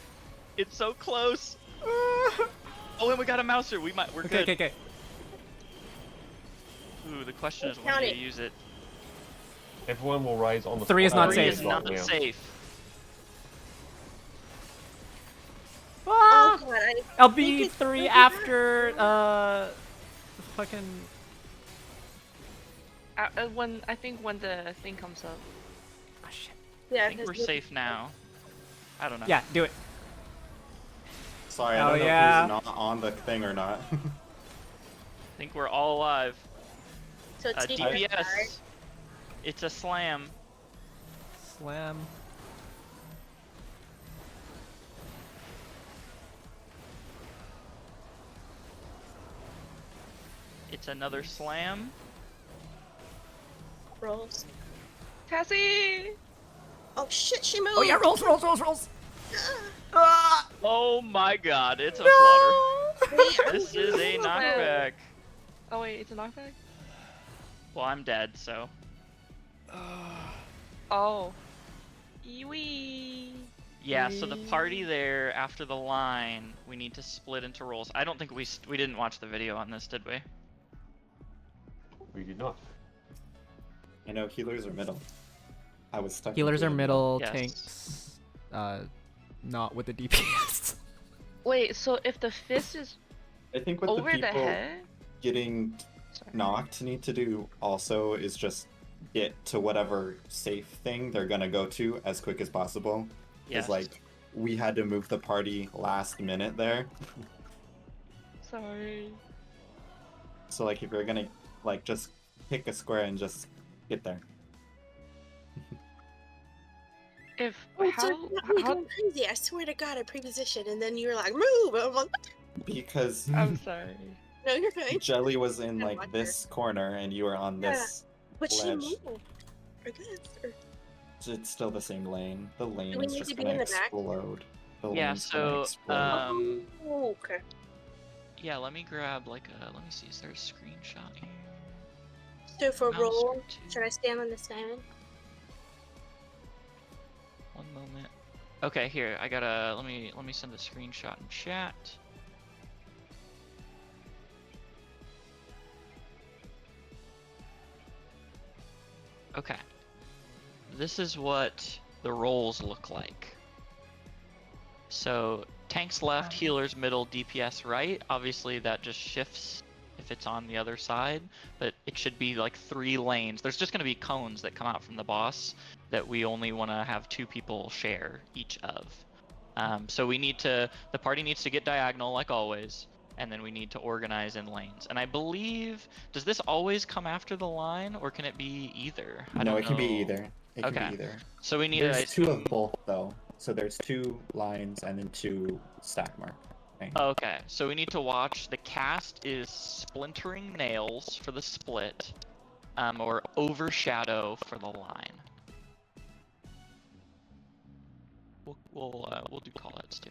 It's so close. Oh, and we got a mouser. We're good. Okay. Ooh, the question is when Count do you it. use it? Everyone will raise on the 3 is spot. not Three safe. is Right not now. safe. I'll think be it's 3 really after fucking. When I think when the thing comes up. Oh shit. Yeah, I think we're safe now. I don't know. Yeah, do it. Sorry, Oh, I don't know yeah. who's not on the thing or not. I think we're all alive. So it's DPS. It's a slam. Slam. It's another slam. Rolls. Cassie! Oh shit, she moved! Oh yeah, rolls. Oh my god, it's a No! slaughter. This is a knockback. Oh wait, it's a knockback? Well, I'm dead, so. Oh. Yee. Yeah, so the party there after the line, we need to split into roles. I don't think we didn't watch the video on this, did we? We did not. I know healers are middle. I was stuck. Healers are middle, Yes. tanks, not with the DPS. Wait, so if the fist is I think what over the the people head? getting Sorry. knocked need to do also is just get to whatever safe thing they're gonna go to as quick as possible. Yes. Because like we had to move the party last minute there. Sorry. So like if you're gonna like just pick a square and just get there. If Oh, how, so I'm how going crazy. I swear to God, I pre-positioned, and then you were like, move! I'm like, what? Because I'm sorry. No, you're fine. Jelly was in I like watch this corner and you were on Yeah, this But she ledge. moved. I guess. Or... It's still the same lane. The lane Do we is need just to be gonna in the back? explode. The Yeah, lane's gonna so, explode. Oh, okay. Yeah, let me grab like a, let me see, is there a screenshot here? So for Mouse roll, or two? should I stand on this diamond? One moment. Okay, here, I gotta, let me send a screenshot in chat. Okay. This is what the roles look like. So, tanks left, healers middle, DPS right. Obviously that just shifts if it's on the other side, but it should be like 3 lanes. There's just gonna be cones that come out from the boss that we only wanna have 2 people share each of. So we need to, the party needs to get diagonal like always, and then we need to organize in lanes. And I believe, does this always come after the line, or can it be either? I No, don't it can be know. either. It can Okay. be either. So we need There's to, 2 of both though. So there's 2 lines and then 2 stack mark. Okay. Okay, so we need to watch, the cast is Splintering Nails for the split, or Overshadow for the line. We'll do call outs too.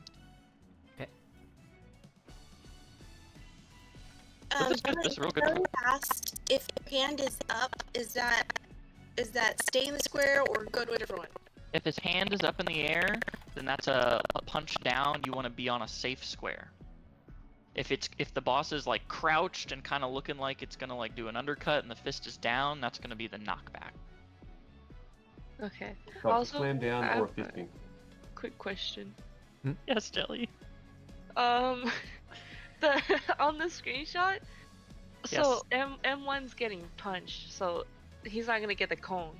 This is good. This is real good. Someone asked if your hand is up, is that stay in the square or go to a different one? If his hand is up in the air, then that's a punch down. You want to be on a safe square. If the boss is like crouched and kind of looking like it's gonna like do an undercut and the fist is down, that's gonna be the knockback. Okay. So Also, slam down I or a have a fisting. quick question. Yes, Jelly. The on the screenshot, so Yes. M1's getting punched, so he's not gonna get the cone.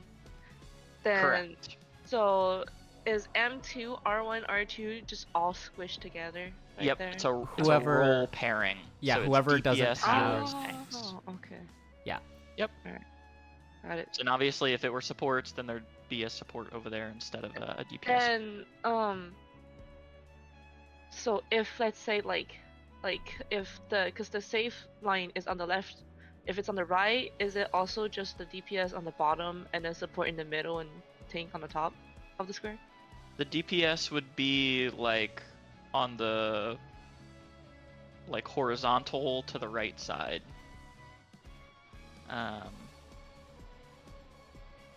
Then, Correct. so is M2, R1, R2 just all squished together right Yep, there? it's a Whoever- role pairing. Yeah, so it's whoever doesn't DPS, have- healers, tanks. Oh, okay. Yeah. Yep. Alright. Got it. And obviously, if it were supports, then there'd be a support over there instead of a DPS. And so if let's say like if because the safe line is on the left, if it's on the right, is it also just the DPS on the bottom and then support in the middle and tank on the top of the square? The DPS would be like on the like horizontal to the right side.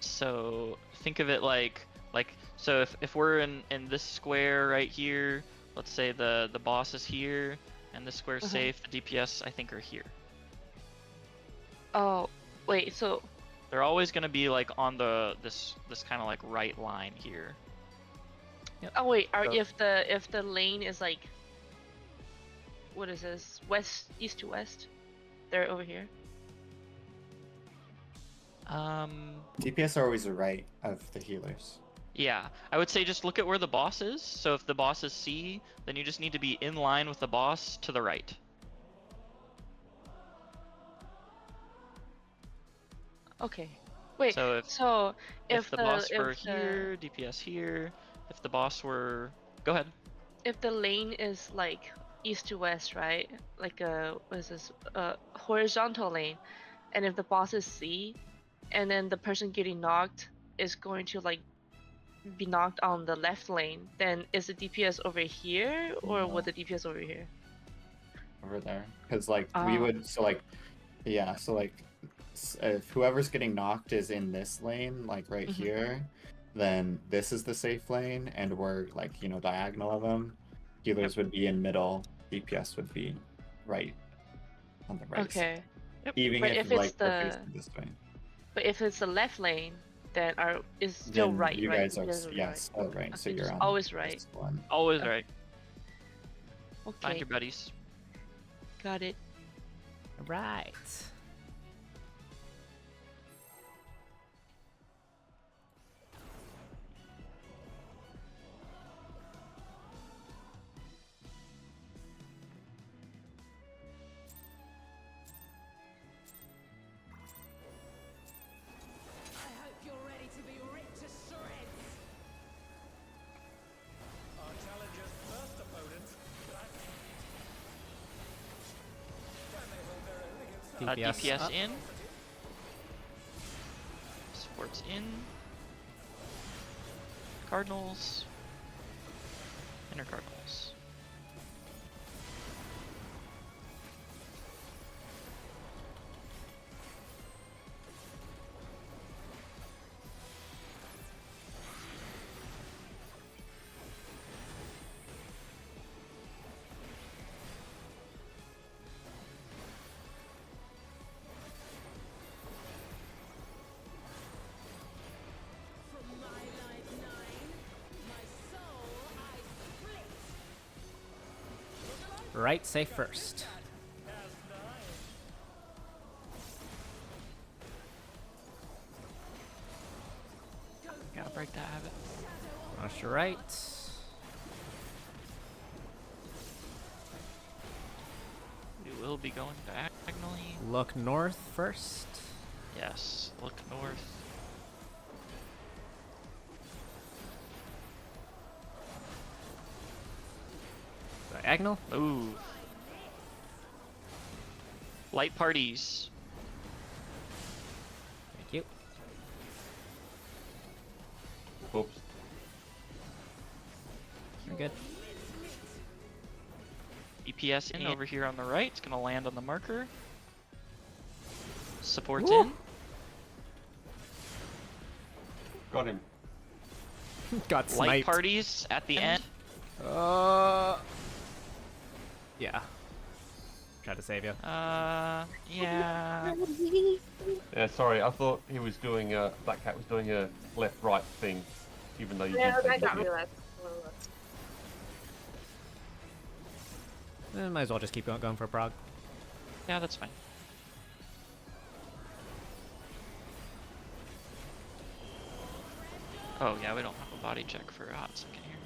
So think of it like so if we're in this square right here, let's say the boss is here and this square's safe, the DPS I think are here. Oh, wait, so They're always gonna be like on this kind of like right line here. oh wait, So- if the lane is like what is this? West, east to west. They're over here. DPS are always the right of the healers. Yeah, I would say just look at where the boss is. So if the boss is C, then you just need to be in line with the boss to the right. Okay. Wait. So if the the boss were if the, here, DPS here. If the boss were, go ahead. if the lane is like east to west, right? Like a what is this? Horizontal lane, and if the boss is C, and then the person getting knocked is going to like be knocked on the left lane, then is the DPS over here or No. would the DPS over here? Over there, because like we Ah. would so like if whoever's getting knocked is in this lane, like right Mhm. here, then this is the safe lane, and we're like diagonal of them. Healers would be in middle, DPS would be right on the right side. Okay. Even But if if it's like we're the facing this way, but if it's the left lane, then is still then right, you right? guys are guys will be yes, oh right, so Okay, you're just on always right. this one. Always Okay. right. Find Okay, your buddies. got it. Right. I hope you're ready to be ripped to shreds. Our challenger's first opponent. Can they hold their own against our DPS DPS up. in. Supports in. Cardinals. Inner Cardinals. From my life 9, my soul I split. Right, safe first. Gotta break that habit. Rush to right. We will be going diagonally. Look north first. Yes, look north. Diagonal. Move. Light parties. Thank you. Oops. You're good. EPS in And- over here on the right. It's gonna land on the marker. Supports Woo! in. Got him. Got Light sniped. parties at the end. Yeah. Try to save you. Yeah. Yeah, sorry. I thought he was doing Black Cat was doing a left-right thing, even though you. No, did that got something. me left. Might as well just keep going for prog. Yeah, that's fine. Oh yeah, we don't have a body check for a hot second here.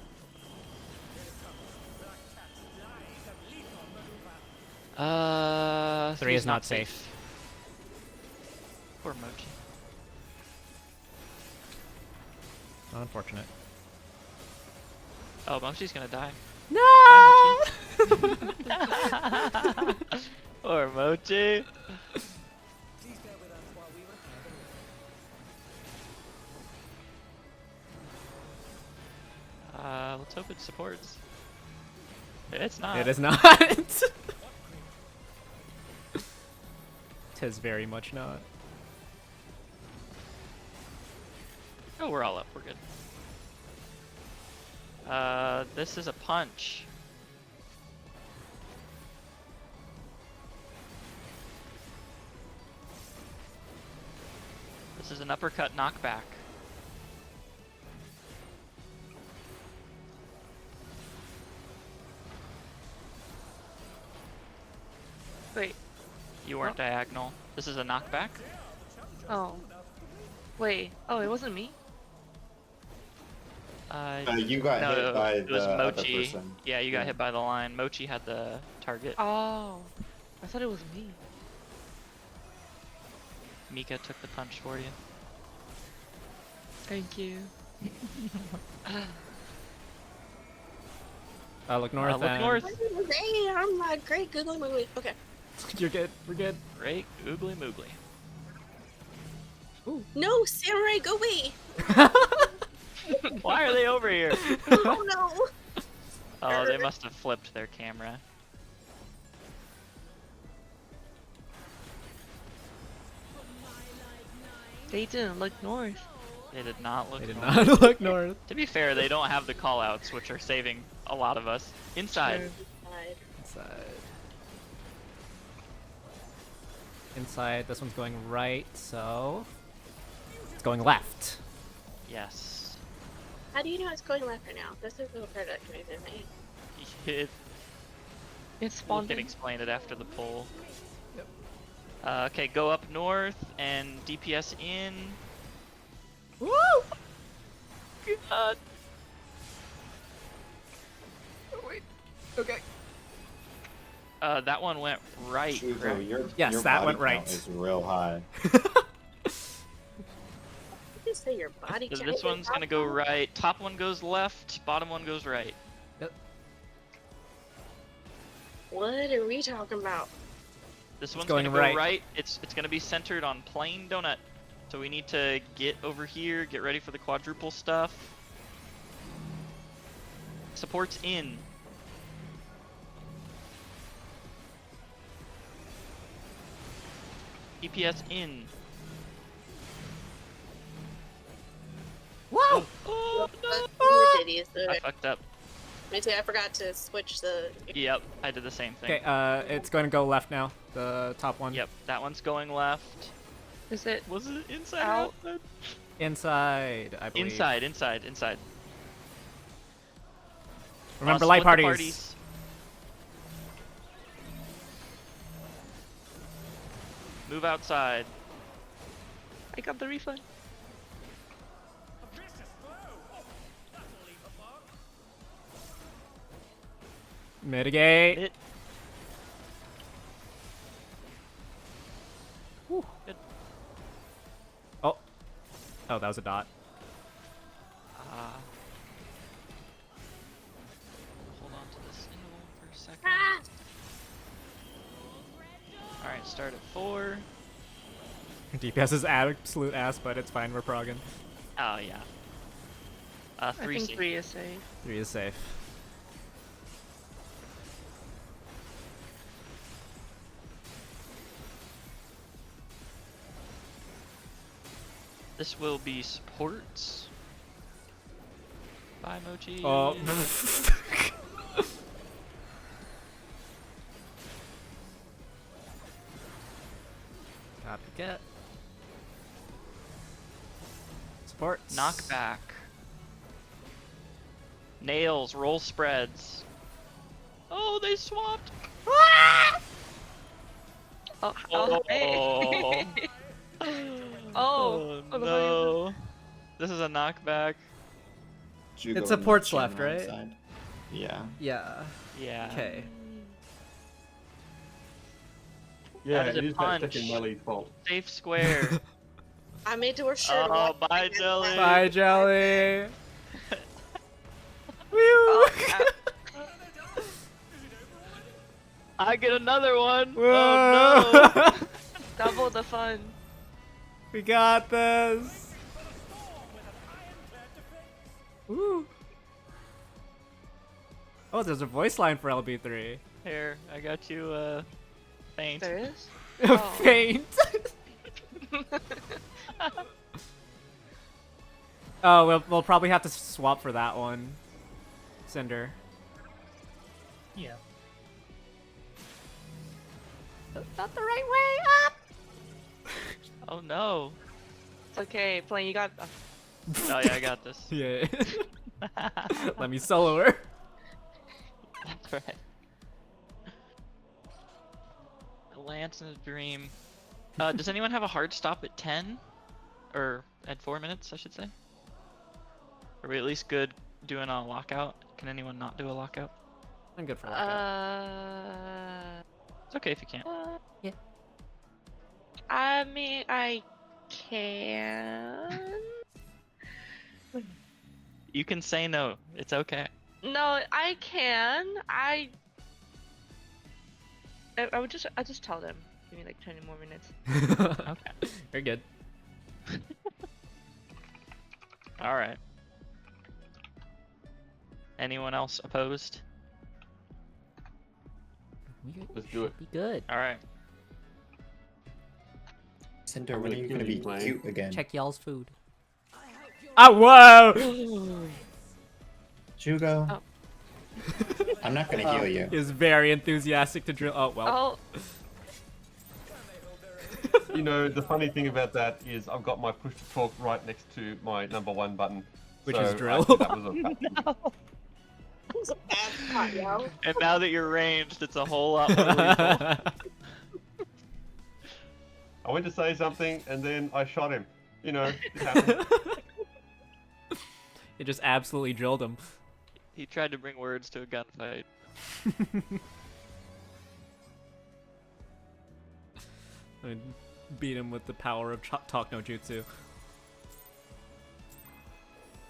Three is not safe. Poor Mochi. Unfortunate. Oh, Mochi's gonna die. No! Bye, Mochi. Poor Mochi. Please bear with us while we repair the room. Let's hope it supports. It's not. It is not. Tis very much not. Oh, we're all up. We're good. This is a punch. This is an uppercut knockback. Wait. You weren't diagonal. This is a knockback. Oh. Wait. Oh, it wasn't me? You got no, hit by it was the other Mochi. person. Yeah, you got hit by the line. Mochi had the target. Oh. I thought it was me. Mika took the punch for you. Thank you. Look north. Look and- north. Hey, I'm not great. Googly moogly. Okay. You're good. We're good. Great oogly moogly. No, samurai, go away. Why are they over here? Oh no. Oh, they must have flipped their camera. They didn't look north. They did not look They did north. not look north. To be fair, they don't have the callouts, which are saving a lot of us. Inside. True. Inside. Inside. This one's going right, so it's going left. Yes. How do you know it's going left right now? This is the part that confuses me. It, It's we spawned can in. explain it after the poll. Okay, go up north and DPS in. Woo! God. Oh, wait. Okay. That one went right. Shuzo, correct? your that body went count right. is real high. You say your body. So count this is one's gonna go right. Top one goes left. Bottom one goes right. What are we talking about? This one's going gonna go right. right. It's gonna be centered on plain donut. So we need to get over here, get ready for the quadruple stuff. Support's in. EPS in. Whoa! Oh, I'm an idiot, so I fucked up. Me too, I forgot to switch the. Yep, I did the same thing. Okay, it's going to go left now. The top one. Yep, that one's going left. Is it Was it inside out? or outside? Inside, I believe. Inside, inside, inside. Remember Split light the parties. Move outside. I got the refund. A vicious blow. Oh, that'll leave a mark. Mitigate. It. Good. Oh. Oh, that was a dot. Hold on to this interval for a second. Ah! Alright, start at 4. DPS is absolute ass, but it's fine. We're progging. Oh, yeah. 3 I think safe. 3 is safe. 3 is safe. This will be supports. Bye, Mochi. Oh. Gotta get. Support. Knockback. Nails, roll spreads. Oh, they swapped. Oh, Oh. hey. Oh, oh, no. This is a knockback. Jugo It's and supports Shen left, on right? side. Yeah. Yeah. Yeah. Okay. Yeah, That is it a is that punch. second Melly's fault. Safe square. I made Door sure to Oh, walk bye, my Jelly. Bye, Jelly. Woo! Oh, I get another one. Whoa. Oh no. double the fun. We got this. Woo. Oh, there's a voice line for LB3. Here, I got you. Faint. There is? Faint. Oh, we'll probably have to swap for that one. Cinder. Yeah. Not the right way up. Oh no. It's okay, Plain, you got. Oh yeah, I got this. Yeah. Let me solo her. That's right. Lance in a dream. Does anyone have a hard stop at 10? Or at 4 minutes, I should say? Are we at least good doing a lockout? Can anyone not do a lockout? I'm good for lockout. It's okay if you can't. Yeah. I mean, I can. You can say no. It's okay. No, I can. I would just tell them. Give me like 20 more minutes. Okay. You're good. All right. Anyone else opposed? Let's do it. Be good. All right. Cinder, I'm when are gonna you kill gonna be you, Blaine. cute again? Check y'all's food. I hope you're Oh, whoa! Jugo. Oh. I'm not gonna heal you. He was very enthusiastic to drill. Oh, well. Oh, You know, the funny thing about that is I've got my push to talk right next to my number 1 button. Which so is drill. actually that was a bad thing. That was a bad spot, yo. And now that you're ranged, it's a whole lot more lethal. I went to say something and then I shot him. You know, it happened. It just absolutely drilled him. He tried to bring words to a gunfight. I beat him with the power of talk no jutsu.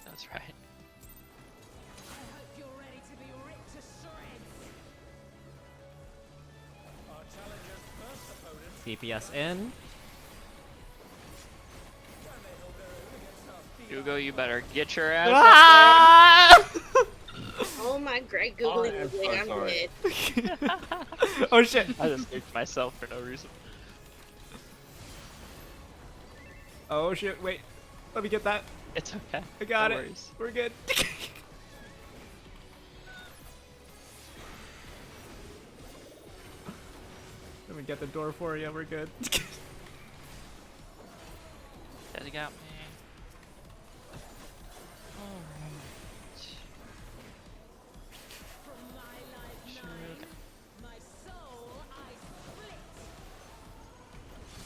That's right. I hope you're ready to be ripped to shreds. Our challenger's first opponent. DPS in. Can they hold their own against our feline Hugo, you better get your ass Ah! Oh my Greg I googling am me, so I'm sorry. dead. Oh shit! up there. I just nuked myself for no reason. Oh shit! Wait, let me get that. It's okay. I got No it. worries. We're good. Let me get the door for you. We're good. Daddy got me. Alright. From my life Sure, nine, okay. my soul I split.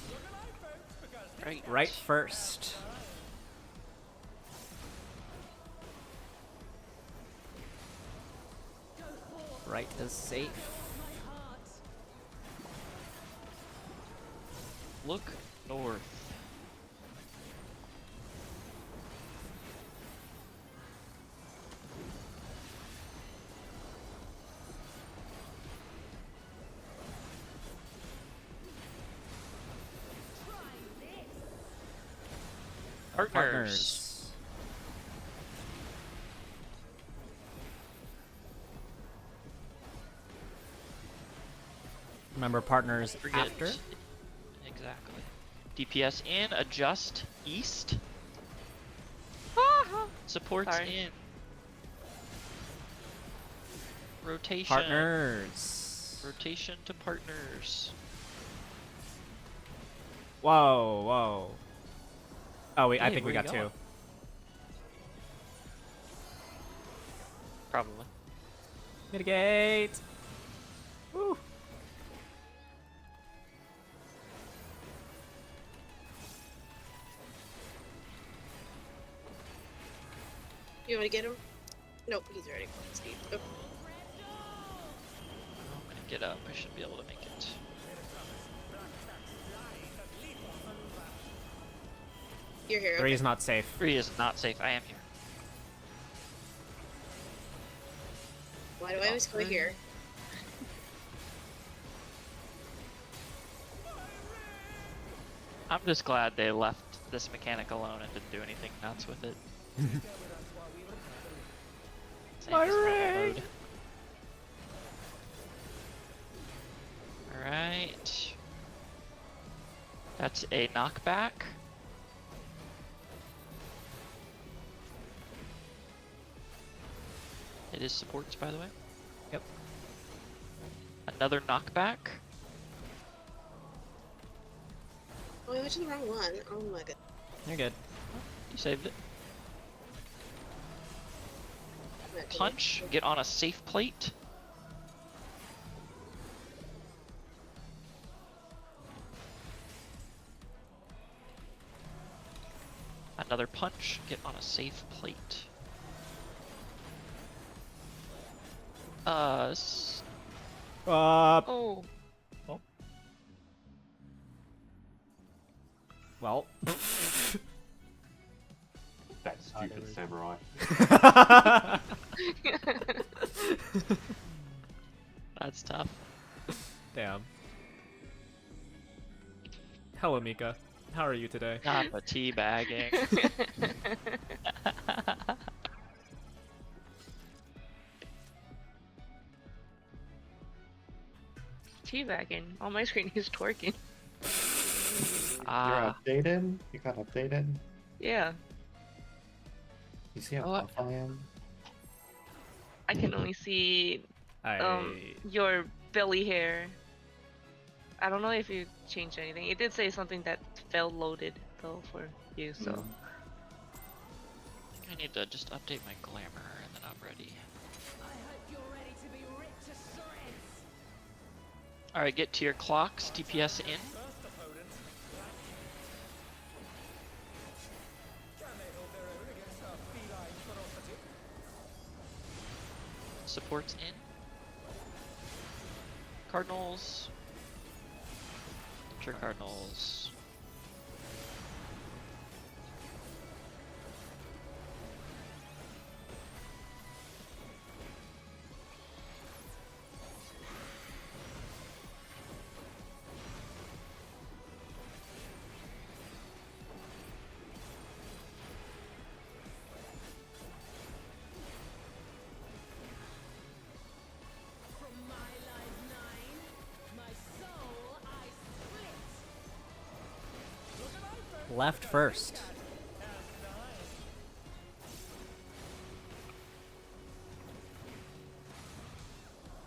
Look alive, folks, because this Right. Right first. Go forth, Right is safe. my heart. Look north. Try this. Partners. Partners. Remember partners Forget. after? Exactly. DPS in, adjust east. Supports Sorry. in. Rotation. Partners. Rotation to partners. Whoa, whoa. Oh wait, I Hey, think we where got you two. going? Probably. Mitigate. Woo. You want to get him? Nope, he's already falling asleep. Oh, I'm gonna get up. I should be able to make it. you're here. Three Okay. is not safe. 3 is not safe. I am here. Why do I always go here? I'm just glad they left this mechanic alone and didn't do anything nuts with it. Same My as normal ring! mode. Alright. That's a knockback. It is supports, by the way. Yep. Another knockback. Oh, I went to the wrong one. Oh my god. You're good. You saved it. I'm not doing Punch. Get on a safe plate. Another punch. Get on a safe plate. Oh. Well. That stupid samurai. That's tough. Damn. Hello, Mika. How are you today? Not the teabagging. Teabagging. On my screen, he's twerking. Ah. You're updated? You got updated? Yeah. You see how Oh, buff I am? I can only see I... your belly hair. I don't know if you changed anything. It did say something that felt loaded though for you, so. Mm. I need to just update my glamour and then I'm ready. I hope you're ready to be ripped to shreds. Alright, get to your clocks. DPS in. First opponent. Can they hold their own against our feline ferocity? Supports in. Cardinals. Enter Cardinals. From my life 9, my soul I split. Left first.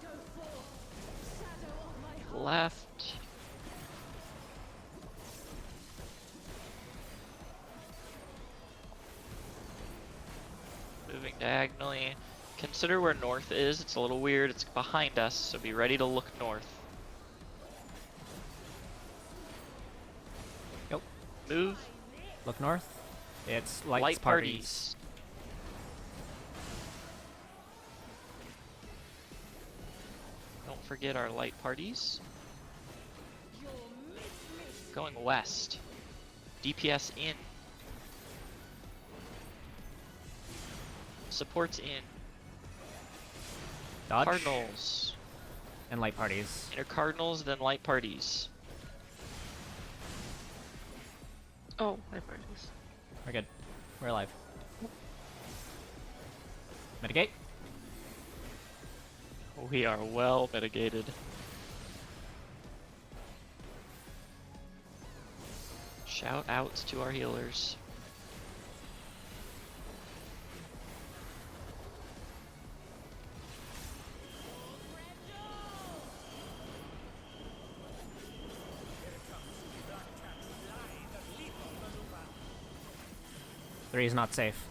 Go forth, shadow of my heart. Left. Moving diagonally. Consider where north is. It's a little weird. It's behind us, so be ready to look north. Yep. Move. Look north. It's lights Light parties. parties. Don't forget our light parties. Going west. DPS in. Supports in. Dodge. Cardinals. And light parties. Inner Cardinals, then light parties. Oh, my apologies. We're good. We're alive. Mitigate. We are well mitigated. Shout outs to our healers. Three is not safe.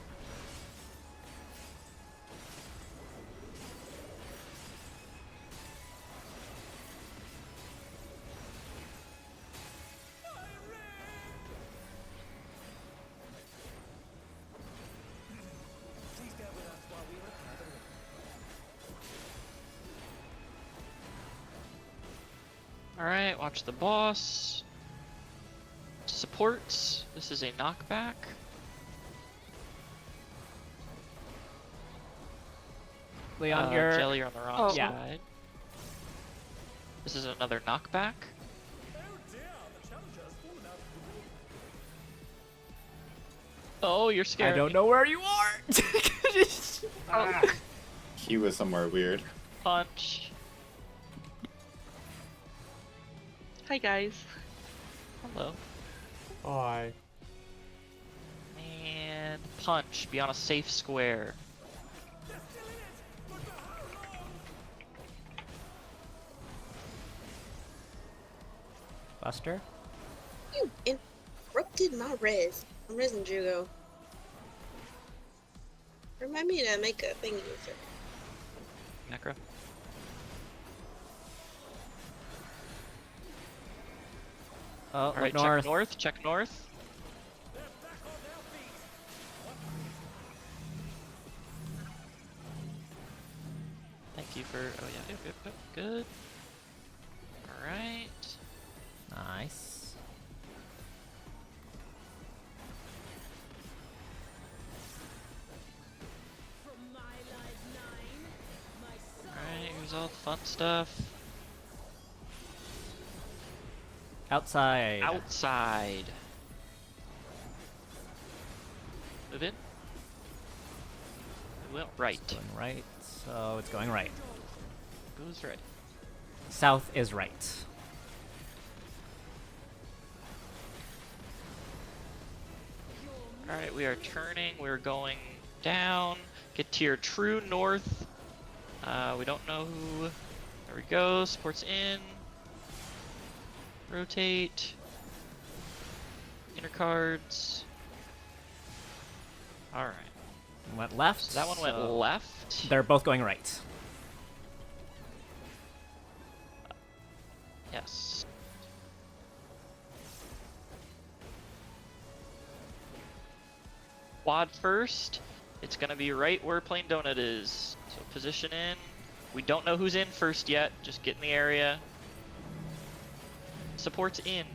Please bear with us while we repair the ring. Alright, watch the boss. Supports. This is a knockback. Leon, you're... Jelly, you're on the wrong Oh. Yeah. side. This is another knockback. Oh dear, the challenger's fallen out of the room. Oh, you're I scared. don't know where you are! Oh. He was somewhere weird. Punch. Hi guys. Hello. Bye. And punch. Be on a safe square. Buster? You interrupted my res. I'm resing Jugo. Remind me to make a thingy. Necro. Oh, Alright, look north. check north. Check north. They're back on their feet. Thank you for. Oh yeah. Yep. Good. All right. Nice. From my life 9, my soul All right. Here's all the fun stuff. Outside. Outside. Move in. It went right. It's going right, so it's going right. Goes right. South is right. All right, we are turning. We're going down. Get to your true north. We don't know who. There we go. Supports in. Rotate. Inner cards. All right. Went left. So that one went so left. They're both going right. Yes. Quad first. It's gonna be right where Plain Donut is. So position in. We don't know who's in first yet. Just get in the area. Support's in.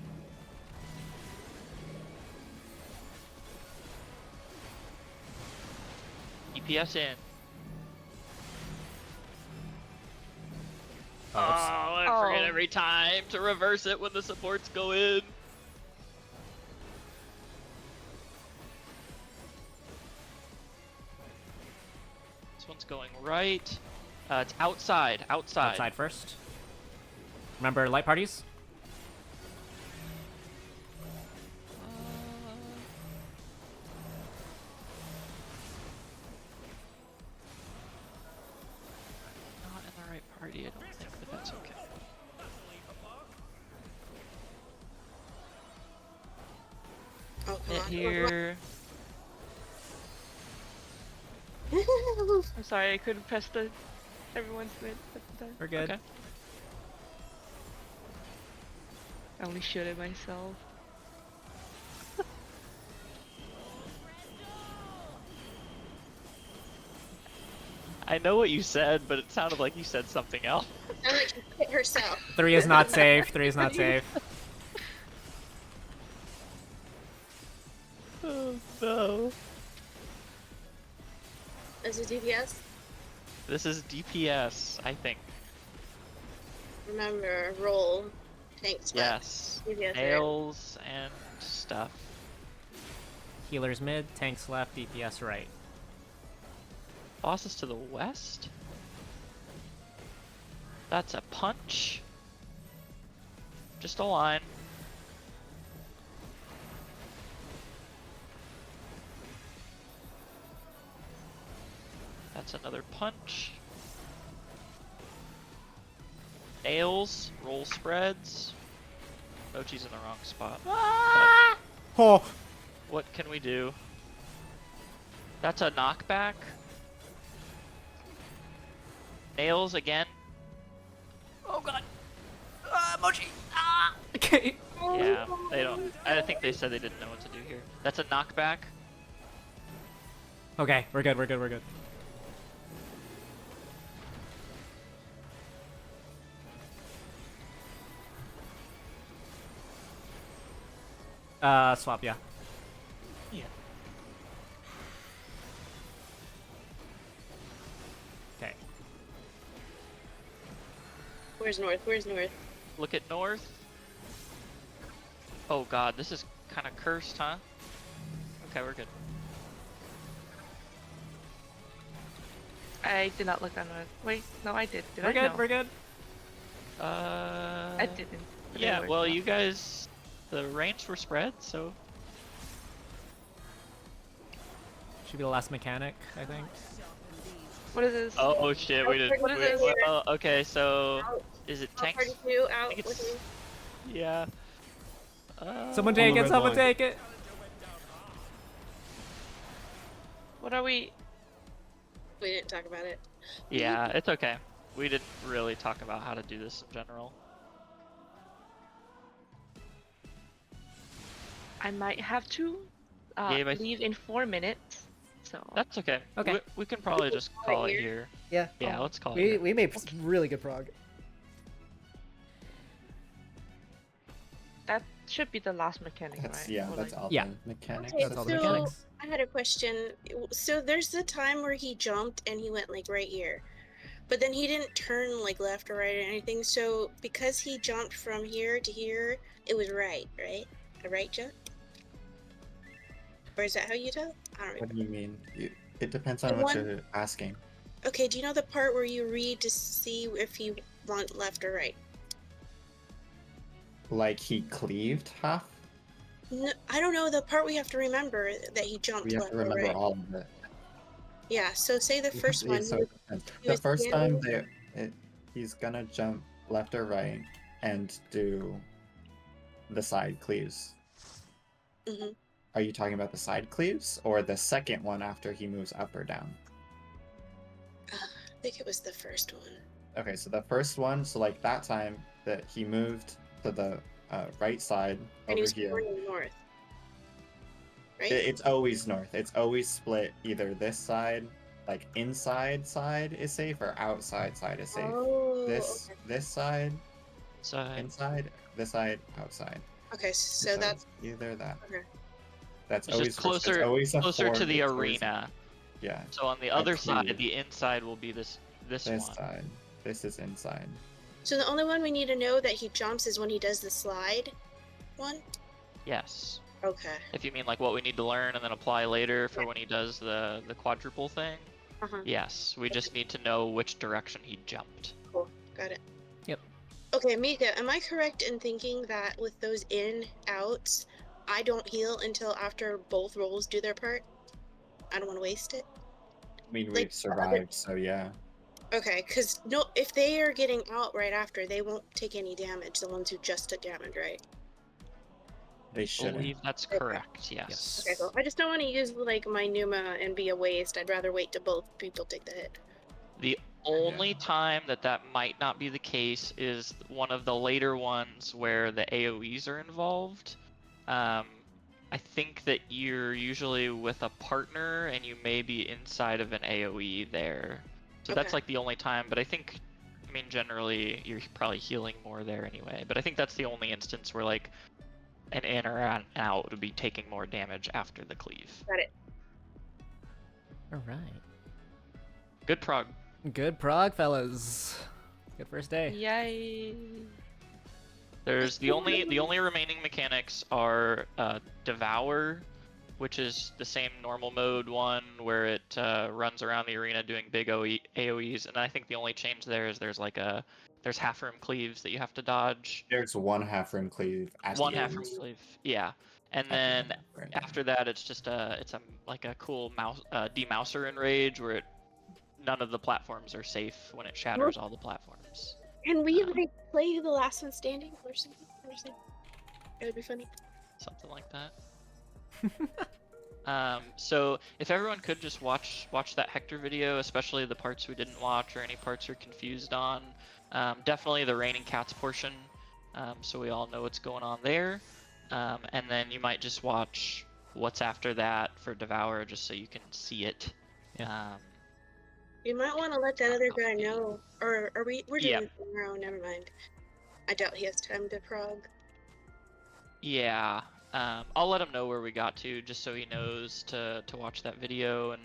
EPS in. Oh, I forget Oh. every time to reverse it when the supports go in. This one's going right. It's outside. Outside first. Remember light parties? Not in the right party, I don't think, but that's okay. Oh, come Hit on. here. I'm sorry, I couldn't press the everyone's mid at the time. We're good. Okay. I only showed it myself. I know what you said, but it sounded like you said something else. I'm like, she hit herself. 3 is not safe. 3 is not safe. Oh no. Is it DPS? This is DPS, I think. Remember, roll. Thanks. Yes. DPS right? Nails and stuff. Healers mid, tanks left, DPS right. Boss is to the west. That's a punch. Just a line. That's another punch. Nails, roll spreads. Mochi's in the wrong spot. Ah! Oh! What can we do? That's a knockback. Nails again. Oh god! Mochi! Ah! Okay. Yeah, they don't. I think they said they didn't know what to do here. That's a knockback. Okay, we're good, we're good, we're good. Swap, yeah. Yeah. Okay. Where's north? Where's north? Look at north. Oh god, this is kind of cursed, huh? Okay, we're good. I did not look on north. Wait, no, I did. Did We're I? good, No. we're good. I didn't. But Yeah, anyway, well, no. you guys, the ranks were spread, so Should be the last mechanic, I think. What is this? oh shit, we didn't. What is this? Well, okay, so Out. is it Out tanks? 32, out think with it's- me. Yeah. Someone On take the it, red someone line. take it! What are we? We didn't talk about it. Yeah, it's okay. We didn't really talk about how to do this in general. I might have to Gabe, I leave in 4 minutes. So That's okay. Okay. We can probably just call it here. Yeah. Yeah, let's call it We here. we made really good prog. that should be the last mechanic, That's right? yeah, Or, that's like- all Yeah. the mechanics. Okay, That's all the so mechanics. I had a question. So there's the time where he jumped and he went like right here, but then he didn't turn like left or right or anything. So because he jumped from here to here, it was right? A right jump? Or is that how you tell? I don't What remember. do you mean? It depends The on what one- you're asking. Okay, do you know the part where you read to see if he went left or right? Like he cleaved half? No, I don't know the part we have to remember that he jumped We have left to or remember right. all of it. Yeah, so say the first one. So he it depends. he The was first time standing- he's gonna jump left or right and do the side cleaves. Mhm. Are you talking about the side cleaves or the second one after he moves up or down? I think it was the first one. Okay, so the first one, so like that time that he moved to the right side And he over was here. pointing north. Right? It's always north. It's always split either this side, like inside side is safe, or outside side is safe. Oh, This side Side. inside, this side outside. okay, so that's it's either that. okay. That's It's always just first. It's closer always a closer to form, the it's always- arena. Yeah. So on the other side, cleave. the inside will be this This one. side. This is inside. So the only one we need to know that he jumps is when he does the slide one? Yes. Okay. If you mean like what we need to learn and then apply later for when he does the quadruple thing. Uh-huh. Yes, we just need to know which direction he jumped. Cool. Got it. Yep. Okay, Mika, am I correct in thinking that with those in outs, I don't heal until after both rolls do their part? I don't want to waste it. I mean, Like, we've survived, so yeah. Okay, because no, if they are getting out right after, they won't take any damage. The ones who just took damage, right? They I shouldn't. believe that's Okay. correct, yes. Okay, cool. I just don't want to use like my Numa and be a waste. I'd rather wait till both people take the hit. The only time that might not be the case is one of the later ones where the AoEs are involved. I think that you're usually with a partner and you may be inside of an AoE there. So that's Okay. like the only time, but I mean, generally you're probably healing more there anyway. But I think that's the only instance where like an in or an out would be taking more damage after the cleave. Got it. All right. Good prog. Good prog, fellas. Good first day. Yay! There's the only remaining mechanics are Devour, which is the same normal mode one where it runs around the arena doing big AoEs, and I think the only change there is there's half room cleaves that you have to dodge. There's one half room cleave at One the half end. room cleave, yeah, and At the then end, right now. after that it's just like a cool demouser in Rage where none of the platforms are safe when it shatters all the platforms. Can we like play the last one standing or something? It would be funny. Something like that. So if everyone could just watch that Hector video, especially the parts we didn't watch or any parts you're confused on. Definitely the Raining Cats portion, so we all know what's going on there. And then you might just watch what's after that for Devour, just so you can see it. You might want to let that other guy complicated. know. Or are we're doing Yeah. it tomorrow, never mind. I doubt he has time to prog. Yeah, I'll let him know where we got to, just so he knows to watch that video and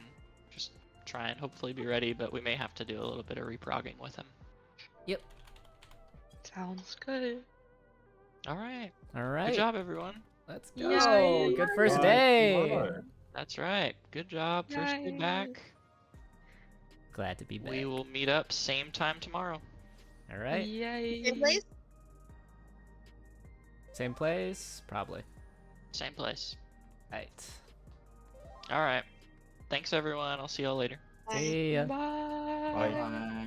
just try and hopefully be ready. But we may have to do a little bit of reprogging with him. Yep. Sounds good. All right. All right. Good job, everyone. Let's go. Yay. Good first Bye. day. Bye. That's right. Good job. First day Yay. back. Glad to be back. We will meet up same time tomorrow. All right. Yay! Same place? Same place, probably. Same place. Right. All right. Thanks, everyone. I'll see y'all later. Bye. See ya. Bye. Bye. Bye.